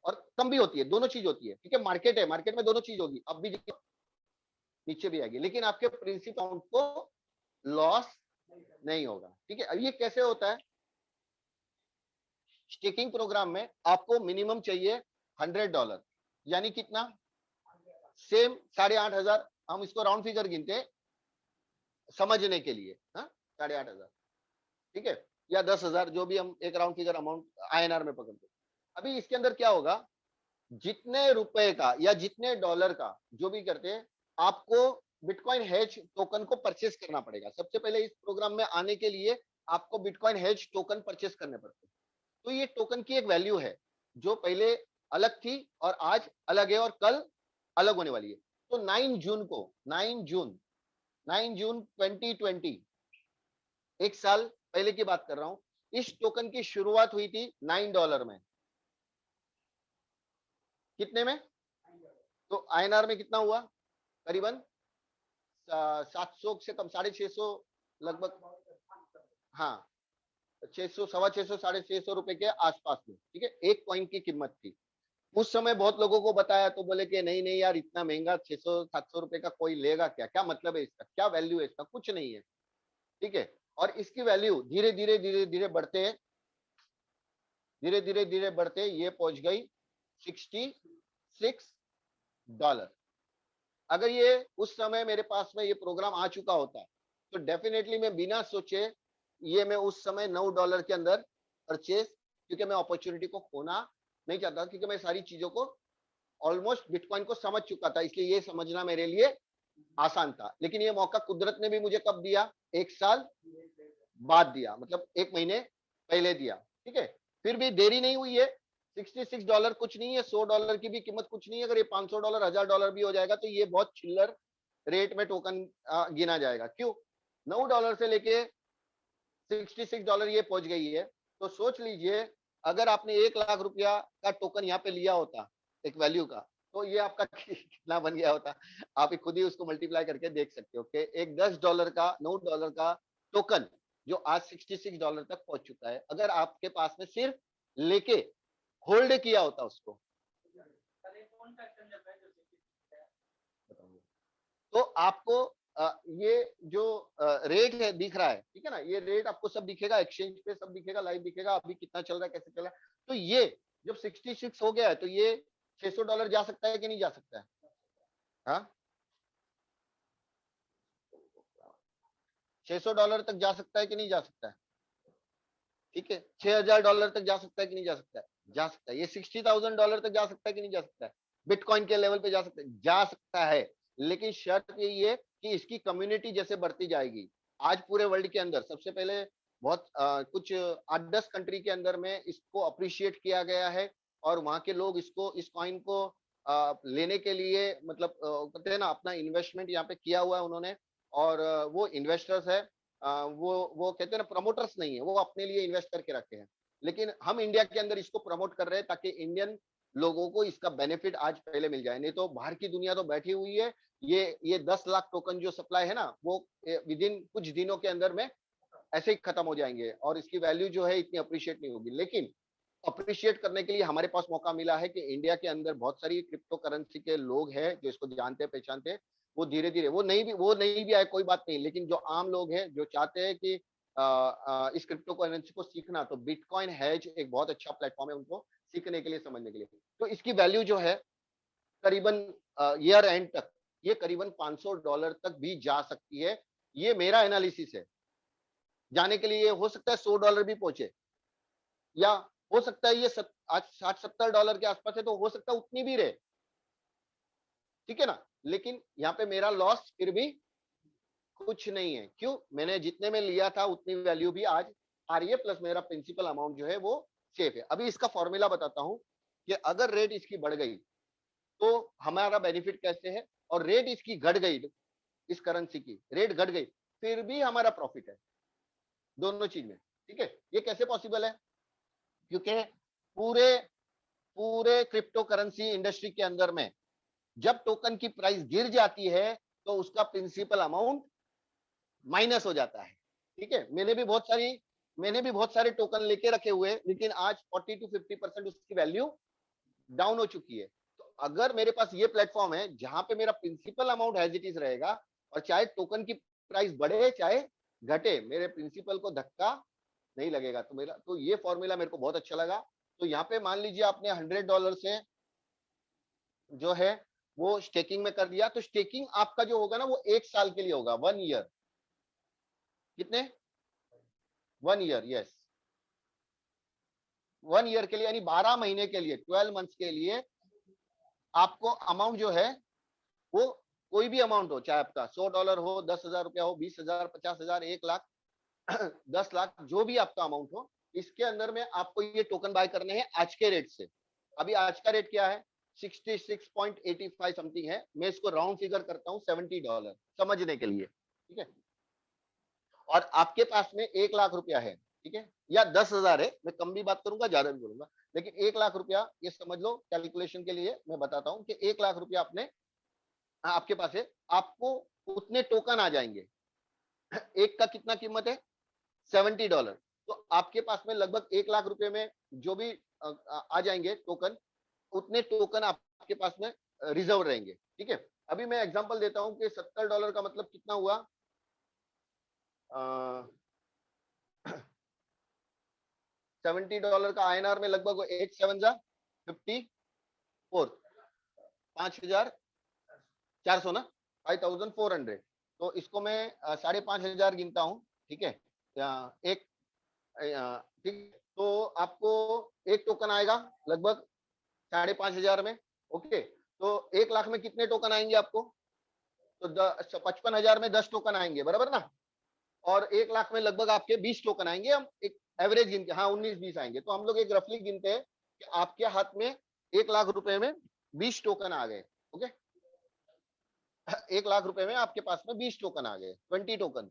Speaker 1: और कम भी होती है, दोनों चीज होती है, क्योंकि मार्केट है, मार्केट में दोनों चीज होगी, अब भी नीचे भी आएगी, लेकिन आपके प्रिंसिपल अमाउंट को लॉस नहीं होगा। ठीक है, अब ये कैसे होता है, स्टेकिंग प्रोग्राम में आपको मिनिमम चाहिए $100, यानी कितना, सेम 8,500, हम इसको राउंड फिगर गिनते समझने के लिए, हाँ, 8,500, ठीक है। या 10,000, जो भी हम एक राउंड फिगर अमाउंट INR में पकड़ते हैं। अभी इसके अंदर क्या होगा, जितने रुपए का या जितने डॉलर का जो भी करते हैं, आपको बिटकॉइन हेज टोकन को परचेस करना पड़ेगा। सबसे पहले इस प्रोग्राम में आने के लिए आपको बिटकॉइन हेज टोकन परचेस करने पड़ते हैं। तो ये टोकन की एक वैल्यू है जो पहले अलग थी और आज अलग है और कल अलग होने वाली है। तो 9 जून 2020, एक साल पहले की बात कर रहा हूं, इस टोकन की शुरुआत हुई थी $9 में। कितने में? तो INR में कितना हुआ? करीबन 700 से कम, 650 लगभग, हाँ 600, 650, 650 रुपए के आसपास में। ठीक है, एक कॉइन की कीमत थी। उस समय बहुत लोगों को बताया तो बोले कि नहीं नहीं यार, इतना महंगा 600-700 रुपए का कोई लेगा क्या, क्या मतलब है इसका, क्या वैल्यू है इसका, कुछ नहीं है। ठीक है, और इसकी वैल्यू धीरे धीरे धीरे धीरे बढ़ते ये पहुंच गई $66। अगर ये उस समय मेरे पास में ये प्रोग्राम आ चुका होता तो डेफिनेटली मैं बिना सोचे ये मैं उस समय $9 के अंदर परचेज, क्योंकि मैं अपॉर्चुनिटी को खोना नहीं चाहता, क्योंकि मैं सारी चीजों को ऑलमोस्ट बिटकॉइन को समझ चुका था, इसलिए ये समझना मेरे लिए आसान था। लेकिन ये मौका कुदरत ने भी मुझे कब दिया? एक साल बाद दिया, मतलब एक महीने पहले दिया। ठीक है, फिर भी देरी नहीं हुई है। $66 कुछ नहीं है, $100 की भी कीमत कुछ नहीं है। अगर ये $500, $1000 भी हो जाएगा तो ये बहुत चिल्लर रेट में टोकन गिना जाएगा। क्यों? $9 से लेके $66 ये पहुंच गई है। तो सोच लीजिए, अगर आपने 1 लाख रुपया का टोकन यहाँ पे लिया होता एक वैल्यू का, तो ये आपका कितना बन गया होता? आप खुद ही उसको मल्टीप्लाई करके देख सकते हो कि एक $10 का, $9 का टोकन जो आज $66 तक पहुंच चुका है, अगर आपके पास में सिर्फ लेके होल्ड किया होता उसको, तो आपको ये जो रेट है दिख रहा है, ठीक है ना, ये रेट आपको सब दिखेगा, एक्सचेंज पे सब दिखेगा, लाइव दिखेगा, अभी कितना चल रहा है, कैसे चल रहा है। तो ये जब 66 हो गया है तो ये $600 जा सकता है कि नहीं जा सकता है? हाँ, $600 तक जा सकता है कि नहीं जा सकता है? ठीक है, $6000 तक जा सकता है कि नहीं जा सकता है? जा सकता है। ये $60,000 तक जा सकता है कि नहीं जा सकता है? बिटकॉइन के लेवल पे जा सकता है? जा सकता है, लेकिन शर्त यही है कि इसकी कम्युनिटी जैसे बढ़ती जाएगी। आज पूरे वर्ल्ड के अंदर सबसे पहले बहुत कुछ 8-10 कंट्री के अंदर में इसको अप्रिशिएट किया गया है, और वहां के लोग इसको, इस कॉइन को लेने के लिए, मतलब कहते हैं ना, अपना इन्वेस्टमेंट यहाँ पे किया हुआ है उन्होंने। और वो इन्वेस्टर्स है, वो कहते हैं ना, प्रमोटर्स नहीं है, वो अपने लिए इन्वेस्ट करके रखे हैं। लेकिन हम इंडिया के अंदर इसको प्रमोट कर रहे हैं ताकि इंडियन लोगों को इसका बेनिफिट आज पहले मिल जाए। नहीं तो बाहर की दुनिया तो बैठी हुई है। ये 10 लाख टोकन जो सप्लाई है ना, वो विद इन कुछ दिनों के अंदर में ऐसे ही खत्म हो जाएंगे, और इसकी वैल्यू जो है इतनी अप्रिशिएट नहीं होगी। लेकिन अप्रिशिएट करने के लिए हमारे पास मौका मिला है कि इंडिया के अंदर बहुत सारी क्रिप्टो करेंसी के लोग हैं जो इसको जानते हैं, पहचानते हैं। वो धीरे धीरे, वो नहीं भी आए कोई बात नहीं, लेकिन जो आम लोग हैं जो चाहते हैं कि इस क्रिप्टो करेंसी को सीखना, तो बिटकॉइन हैज एक बहुत अच्छा प्लेटफॉर्म है उनको सीखने के लिए, समझने के लिए। तो इसकी वैल्यू जो है करीबन ईयर एंड तक ये करीबन $500 तक भी जा सकती है। ये मेरा एनालिसिस है। जाने के लिए हो सकता है $100 भी पहुंचे, या हो सकता है ये आज $60-70 के आसपास है, तो हो सकता है उतनी भी रहे। ठीक है ना, लेकिन यहाँ पे मेरा लॉस फिर भी कुछ नहीं है। क्यों? मैंने जितने में लिया था उतनी वैल्यू भी आज आ रही है, प्लस मेरा प्रिंसिपल अमाउंट जो है वो सेफ है। अभी इसका फॉर्मूला बताता हूं कि अगर रेट इसकी बढ़ गई तो हमारा बेनिफिट कैसे है, और रेट इसकी घट गई, इस करेंसी की रेट घट गई, फिर भी हमारा प्रॉफिट है, दोनों चीज में। ठीक है, ये कैसे पॉसिबल है? क्योंकि पूरे पूरे क्रिप्टो करेंसी इंडस्ट्री के अंदर में जब टोकन की प्राइस गिर जाती है तो उसका प्रिंसिपल अमाउंट माइनस हो जाता है। ठीक है, मैंने भी बहुत सारे टोकन लेके रखे हुए, लेकिन आज 40-50% उसकी वैल्यू डाउन हो चुकी है। तो अगर मेरे पास ये प्लेटफॉर्म है जहां पे मेरा principal amount as it is रहेगा, और चाहे टोकन की प्राइस बढ़े चाहे घटे, मेरे प्रिंसिपल को धक्का नहीं लगेगा। तो ये फॉर्मूला मेरे को बहुत अच्छा लगा। तो यहाँ पे मान लीजिए आपने $100 से जो है वो स्टेकिंग में कर दिया, तो स्टेकिंग आपका जो होगा ना वो 1 साल के लिए होगा, 1 ईयर। कितने? 1 ईयर, यस। 1 ईयर के लिए यानी 12 महीने के लिए, 12 मंथ्स के लिए आपको अमाउंट जो है वो कोई भी अमाउंट हो, चाहे आपका $100 हो, 10,000 रुपया हो, 20,000, 50,000, 1 लाख, 10 लाख, जो भी आपका अमाउंट हो, इसके अंदर में आपको ये टोकन बाय करने हैं आज के रेट से। अभी आज का रेट क्या है? 66.85 समथिंग है। मैं इसको राउंड फिगर करता हूँ $70 समझने के लिए, ठीक है। और आपके पास में 1 लाख रुपया है, ठीक है, या 10,000 है, मैं कम भी बात करूंगा ज्यादा भी बोलूंगा, लेकिन 1 लाख रुपया ये समझ लो, कैलकुलेशन के लिए मैं बताता हूँ कि 1 लाख रुपया आपने आपके पास है, आपको उतने टोकन आ जाएंगे। एक का कितना कीमत है? $70। तो आपके पास में लगभग 1 लाख रुपए में जो भी आ जाएंगे टोकन, उतने टोकन आपके पास में रिजर्व रहेंगे, ठीक है। अभी मैं एग्जांपल देता हूं कि $70 का मतलब कितना हुआ? $70 का INR में लगभग 8 7 जा 54, 5,400 ना, 5,400। तो इसको मैं 5,500 गिनता हूँ, ठीक है। एक ठीक, तो आपको एक टोकन आएगा लगभग 5,500 में, ओके। तो 1 लाख में कितने टोकन आएंगे आपको? तो 55,000 में 10 टोकन आएंगे, बराबर ना। और 1 लाख में लगभग आपके 20 टोकन आएंगे, हम एक एवरेज गिनते, हाँ 19-20 आएंगे। तो हम लोग एक रफली गिनते हैं कि आपके हाथ में 1 लाख रुपए में 20 टोकन आ गए, ओके। 1 लाख रुपए में आपके पास में 20 टोकन आ गए, 20 टोकन,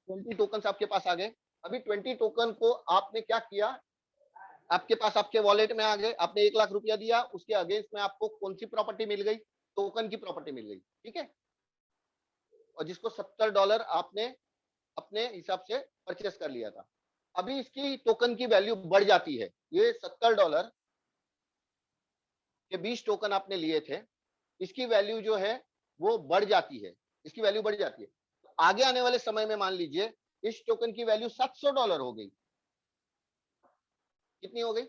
Speaker 1: 20 टोकन आपके पास आ गए। अभी 20 टोकन को आपने क्या किया? आपके पास आपके वॉलेट में आ गए, आपने 1 लाख रुपया दिया, उसके अगेंस्ट में आपको कौन सी प्रॉपर्टी मिल गई? टोकन की प्रॉपर्टी मिल गई, ठीक है। और जिसको $70 आपने अपने हिसाब से परचेस कर लिया था। अभी इसकी टोकन की वैल्यू बढ़ जाती है। ये $70 के 20 टोकन आपने लिए थे, इसकी वैल्यू जो है वो बढ़ जाती है, इसकी वैल्यू बढ़ जाती है। तो आगे आने वाले समय में मान लीजिए इस टोकन की वैल्यू $700 हो गई। कितनी हो गई?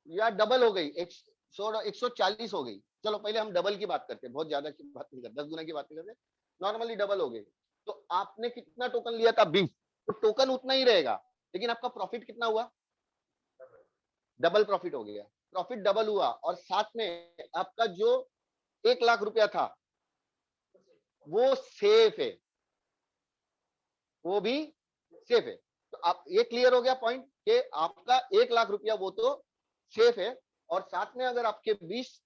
Speaker 1: या डबल हो गई, 140 हो गई। चलो पहले हम डबल की बात करते हैं, बहुत ज्यादा की बात नहीं करते, 10 गुना की बात नहीं करते, नॉर्मली डबल हो गई। तो आपने कितना टोकन लिया था? 20। तो टोकन उतना ही रहेगा, लेकिन आपका प्रॉफिट कितना हुआ? डबल प्रॉफिट हो गया, प्रॉफिट डबल हुआ। और साथ में आपका जो 1 लाख रुपया था वो सेफ है, वो भी सेफ है। तो आप ये क्लियर हो गया पॉइंट कि आपका 1 लाख रुपया वो तो सेफ है, और साथ में अगर आपके 20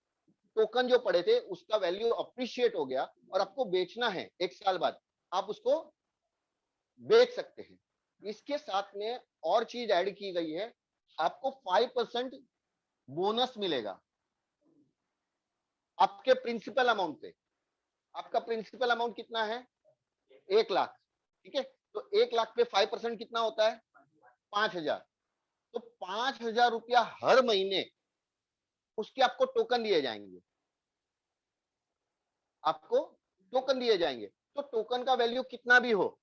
Speaker 1: टोकन जो पड़े थे उसका वैल्यू अप्रिशिएट हो गया और आपको बेचना है 1 साल बाद, आप उसको बेच सकते हैं। इसके साथ में और चीज ऐड की गई है, आपको 5% बोनस मिलेगा आपके प्रिंसिपल अमाउंट पे। आपका प्रिंसिपल अमाउंट कितना है? 1 लाख, ठीक है। तो 1 लाख पे 5% कितना होता है? 5,000। तो 5,000 रुपया हर महीने उसके आपको टोकन दिए जाएंगे, आपको टोकन दिए जाएंगे। तो टोकन का वैल्यू कितना भी हो,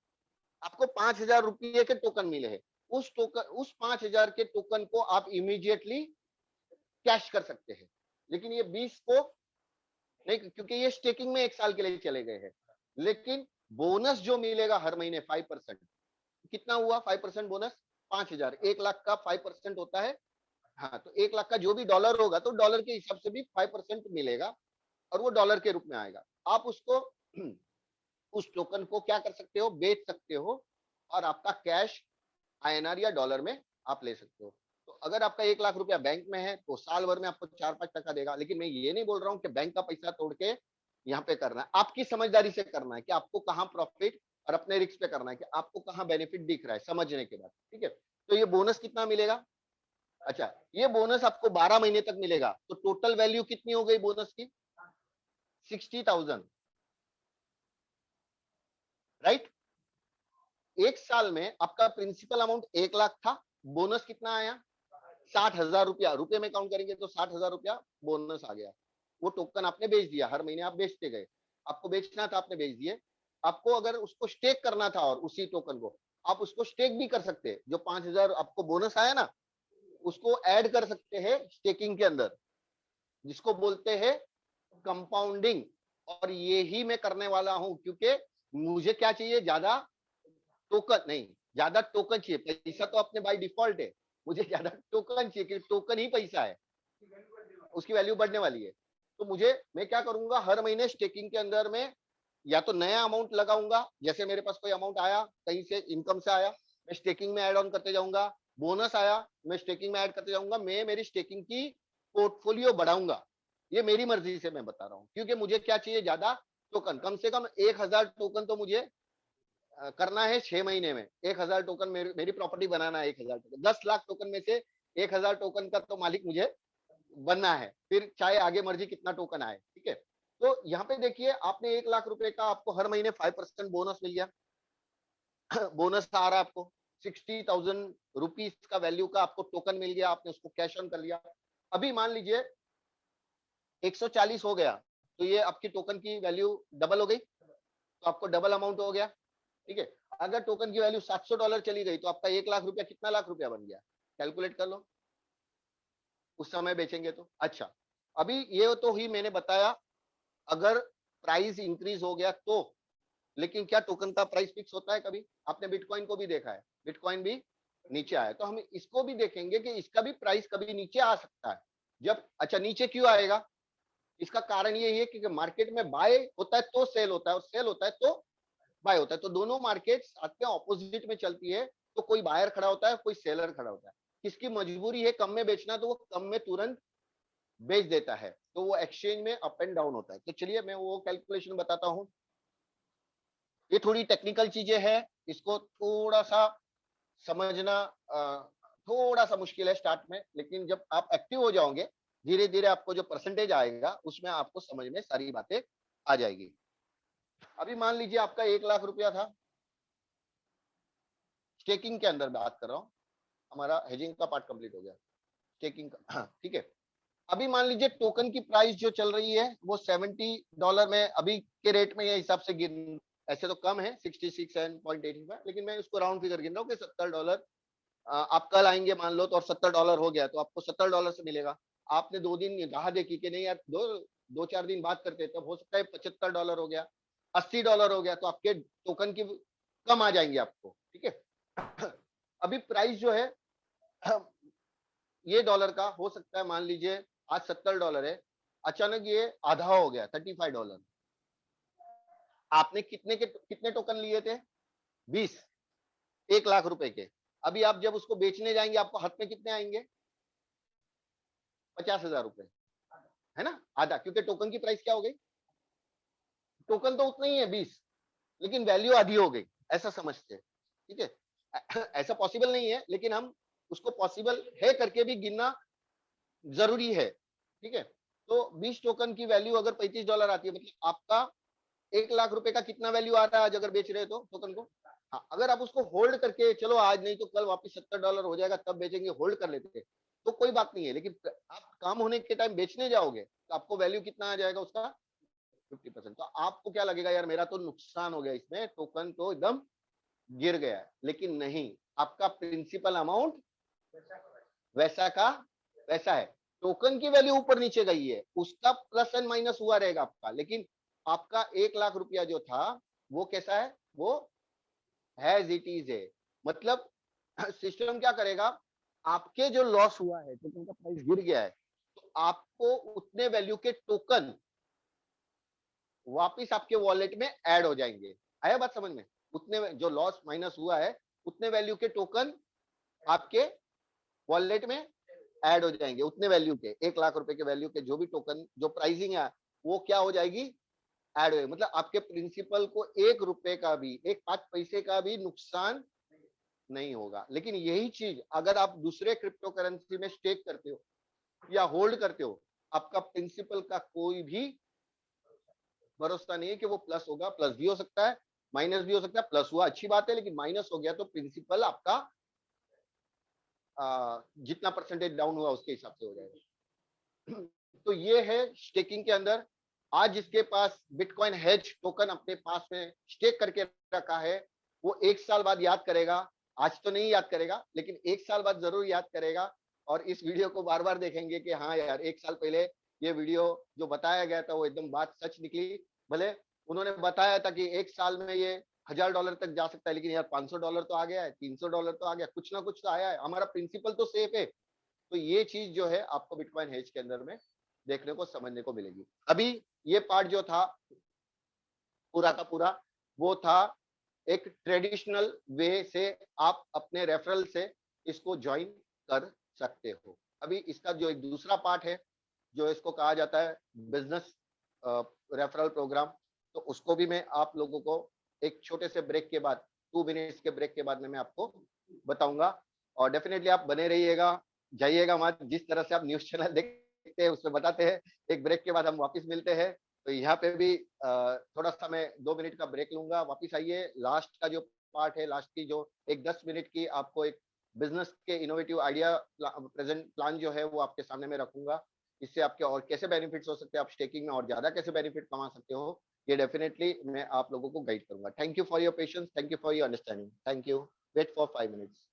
Speaker 1: आपको 5,000 रुपये के टोकन मिले हैं। उस टोकन, उस 5,000 के टोकन को आप इमीडिएटली कैश कर सकते हैं। लेकिन ये 20 को नहीं, क्योंकि ये स्टेकिंग में 1 साल के लिए चले गए हैं। लेकिन बोनस जो मिलेगा हर महीने 5%, कितना हुआ 5% बोनस? 5,000। 1 लाख का 5% होता है, हाँ। तो 1 लाख का जो भी डॉलर होगा तो डॉलर के हिसाब से भी 5% मिलेगा, और वो डॉलर के रूप में आएगा। आप उसको उस टोकन को क्या कर सकते हो? बेच सकते हो, और आपका कैश INR या डॉलर में आप ले सकते हो। तो अगर आपका 1 लाख रुपया बैंक में है तो साल भर में आपको 4-5% देगा। लेकिन मैं ये नहीं बोल रहा हूँ कि बैंक का पैसा तोड़ के यहाँ पे करना है, आपकी समझदारी से करना है कि आपको कहाँ प्रॉफिट, और अपने रिस्क पे करना है कि आपको कहाँ बेनिफिट दिख रहा है, समझने के बाद, ठीक है। तो ये बोनस कितना मिलेगा? अच्छा, ये बोनस आपको 12 महीने तक मिलेगा। तो टोटल वैल्यू कितनी हो गई बोनस की? 60,000, राइट। 1 साल में आपका प्रिंसिपल अमाउंट 1 लाख था, बोनस कितना आया? 60,000 रुपया। रुपये में काउंट करेंगे तो 60,000 रुपया बोनस आ गया। वो टोकन आपने बेच दिया, हर महीने आप बेचते गए, आपको बेचना था, आपने बेच दिए। आपको अगर उसको स्टेक करना था और उसी टोकन को, आप उसको स्टेक भी कर सकते हैं। जो 5,000 आपको बोनस आया ना, उसको ऐड कर सकते हैं स्टेकिंग के अंदर, जिसको बोलते हैं कंपाउंडिंग। और ये ही मैं करने वाला हूं, क्योंकि मुझे क्या चाहिए, ज्यादा टोकन नहीं, ज्यादा टोकन चाहिए। पैसा तो अपने बाय डिफॉल्ट है, मुझे ज्यादा टोकन चाहिए, क्योंकि टोकन ही पैसा है, उसकी वैल्यू बढ़ने वाली है। तो मुझे, मैं क्या करूंगा, हर महीने स्टेकिंग के अंदर में या तो नया अमाउंट लगाऊंगा, जैसे मेरे पास कोई अमाउंट आया कहीं से, इनकम से आया, मैं स्टेकिंग में ऐड ऑन करते जाऊंगा। बोनस आया, मैं स्टेकिंग में ऐड करते जाऊंगा। मैं मेरी स्टेकिंग की पोर्टफोलियो बढ़ाऊंगा। ये मेरी मर्जी से मैं बता रहा हूँ, क्योंकि मुझे क्या चाहिए, ज्यादा टोकन, कम से कम 1000 टोकन तो मुझे करना है 6 महीने में। 1000 टोकन मेरी प्रॉपर्टी बनाना है। 1000 टोकन, 10 लाख टोकन में से 1000 टोकन का तो मालिक मुझे बनना है, फिर चाहे आगे मर्जी कितना टोकन आए, ठीक है। तो यहाँ पे देखिए, आपने 1 लाख रुपए का आपको हर महीने 5% बोनस मिल गया। बोनस आ रहा है आपको 60,000 रुपीज का वैल्यू का आपको टोकन मिल गया, आपने उसको कैश ऑन कर लिया। अभी मान लीजिए 140 हो गया, तो ये आपकी टोकन की वैल्यू डबल हो गई, तो आपको डबल अमाउंट हो गया, ठीक है। अगर टोकन की वैल्यू $700 चली गई, तो आपका 1 लाख रुपया कितना लाख रुपया बन गया, कैलकुलेट कर लो, उस समय बेचेंगे तो। अच्छा, अभी ये तो ही मैंने बताया अगर प्राइस इंक्रीज हो गया तो, लेकिन क्या टोकन का प्राइस फिक्स होता है कभी? आपने बिटकॉइन को भी देखा है, बिटकॉइन भी नीचे आया, तो हम इसको भी देखेंगे कि इसका भी प्राइस कभी नीचे आ सकता है। जब, अच्छा, नीचे क्यों आएगा, इसका कारण ये है कि मार्केट में बाय होता है तो सेल होता है, और सेल होता है तो बाय होता है, तो दोनों मार्केट साथ में ऑपोजिट में चलती है। तो कोई बायर खड़ा होता है, कोई सेलर खड़ा होता है, किसकी मजबूरी है कम में बेचना, तो वो कम में तुरंत बेच देता है, तो वो एक्सचेंज में अप एंड डाउन होता है। तो चलिए मैं वो कैलकुलेशन बताता हूँ। ये थोड़ी टेक्निकल चीजें हैं, इसको थोड़ा सा समझना थोड़ा सा मुश्किल है स्टार्ट में, लेकिन जब आप एक्टिव हो जाओगे, धीरे धीरे आपको जो परसेंटेज आएगा उसमें आपको समझ में सारी बातें आ जाएगी। अभी मान लीजिए आपका 1 लाख रुपया था, स्टेकिंग के अंदर बात कर रहा हूँ, हमारा हेजिंग का पार्ट कंप्लीट हो गया, स्टेकिंग का, हाँ ठीक है। अभी मान लीजिए टोकन की प्राइस जो चल रही है वो $70 में अभी के रेट में, ये हिसाब से गिन, ऐसे तो कम है 66.85, लेकिन मैं उसको राउंड फिगर गिन रहा हूँ कि $70 आप कल आएंगे मान लो तो, और $70 हो गया तो आपको $70 से मिलेगा। आपने 2 दिन राह देखी कि नहीं यार, 2-4 दिन बात करते, तब हो सकता है $75 हो गया, $80 हो गया, तो आपके टोकन की कम आ जाएंगे आपको, ठीक है। अभी प्राइस जो है ये डॉलर का हो सकता है, मान लीजिए आज $70 है, अचानक ये आधा हो गया $35। आपने कितने टोकन लिए थे, 20, 1 लाख रुपए के। अभी आप जब उसको बेचने जाएंगे, आपको हाथ में कितने आएंगे, 50,000 रुपए, है ना, आधा, क्योंकि टोकन की प्राइस क्या हो गई, टोकन तो उतना ही है 20, लेकिन वैल्यू आधी हो गई, ऐसा समझते, ठीक है। ऐसा पॉसिबल नहीं है, लेकिन हम उसको पॉसिबल है करके भी गिनना जरूरी है, ठीक है। तो 20 टोकन की वैल्यू अगर $35 आती है, मतलब आपका 1 लाख रुपए का कितना वैल्यू आ रहा है आज अगर बेच रहे हो तो टोकन को। हाँ, अगर आप उसको होल्ड करके चलो, आज नहीं तो कल वापस $70 हो जाएगा तब बेचेंगे, होल्ड कर लेते तो कोई बात नहीं है, लेकिन आप काम होने के टाइम बेचने जाओगे तो आपको वैल्यू कितना आ जाएगा उसका, 50%। तो आपको क्या लगेगा, यार मेरा तो नुकसान हो गया इसमें, टोकन तो एकदम गिर गया है, लेकिन नहीं, आपका प्रिंसिपल अमाउंट वैसा का वैसा है। टोकन की वैल्यू ऊपर नीचे गई है, उसका प्लस एंड माइनस हुआ रहेगा आपका, लेकिन आपका 1 लाख रुपया जो था वो कैसा है, वो हैज इट इज है। मतलब सिस्टम क्या करेगा, आपके जो लॉस हुआ है, टोकन का प्राइस गिर गया है, तो आपको उतने वैल्यू के टोकन वापिस आपके वॉलेट में ऐड हो जाएंगे। आया बात समझ में, उतने जो लॉस माइनस हुआ है उतने वैल्यू के टोकन आपके वॉलेट में ऐड हो जाएंगे, उतने वैल्यू के 1 लाख रुपए के वैल्यू के जो भी टोकन, जो प्राइसिंग है वो क्या हो जाएगी, ऐड हो, मतलब आपके प्रिंसिपल को 1 रुपए का भी, 5 पैसे का भी नुकसान नहीं होगा। लेकिन यही चीज अगर आप दूसरे क्रिप्टो करेंसी में स्टेक करते हो या होल्ड करते हो, आपका प्रिंसिपल का कोई भी भरोसा नहीं है कि वो प्लस होगा, प्लस भी हो सकता है, माइनस भी हो सकता है। प्लस हुआ अच्छी बात है, लेकिन माइनस हो गया तो प्रिंसिपल आपका जितना परसेंटेज डाउन हुआ उसके हिसाब से हो जाएगा। तो ये है स्टेकिंग के अंदर। आज जिसके पास बिटकॉइन हेज टोकन अपने पास में स्टेक करके रखा है, वो 1 साल बाद याद करेगा, आज तो नहीं याद करेगा, लेकिन 1 साल बाद जरूर याद करेगा, और इस वीडियो को बार बार देखेंगे कि हाँ यार, 1 साल पहले ये वीडियो जो बताया गया था वो एकदम बात सच निकली। भले उन्होंने बताया था कि एक साल में ये $1000 तक जा सकता है, लेकिन यार $500 तो आ गया है, $300 तो आ गया, कुछ ना कुछ तो आया है, हमारा प्रिंसिपल तो सेफ है। तो ये चीज जो है आपको बिटकॉइन हेज के अंदर में देखने को समझने को मिलेगी। अभी ये पार्ट जो था पूरा का पूरा, वो था एक ट्रेडिशनल वे से आप अपने रेफरल से इसको ज्वाइन कर सकते हो। अभी इसका जो एक दूसरा पार्ट है, जो इसको कहा जाता है बिजनेस रेफरल प्रोग्राम, तो उसको भी मैं आप लोगों को एक छोटे से ब्रेक के बाद, 2 मिनट्स के ब्रेक के बाद में मैं आपको बताऊंगा। और डेफिनेटली आप बने रहिएगा, जाइएगा मत। जिस तरह से आप न्यूज चैनल देखते हैं उसमें बताते हैं, एक ब्रेक के बाद हम वापस मिलते हैं। तो यहाँ पे भी थोड़ा सा मैं 2 मिनट का ब्रेक लूंगा, वापस आइए। लास्ट का जो पार्ट है, लास्ट की जो एक 10 मिनट की आपको एक बिजनेस के इनोवेटिव आइडिया प्रेजेंट प्लान जो है वो आपके सामने में रखूंगा। इससे आपके और कैसे बेनिफिट्स हो सकते हैं, आप स्टेकिंग में और ज्यादा कैसे बेनिफिट कमा सकते हो, ये डेफिनेटली मैं आप लोगों को गाइड करूंगा। Thank you for your patience, thank you for your understanding, thank you. Wait for 5 minutes.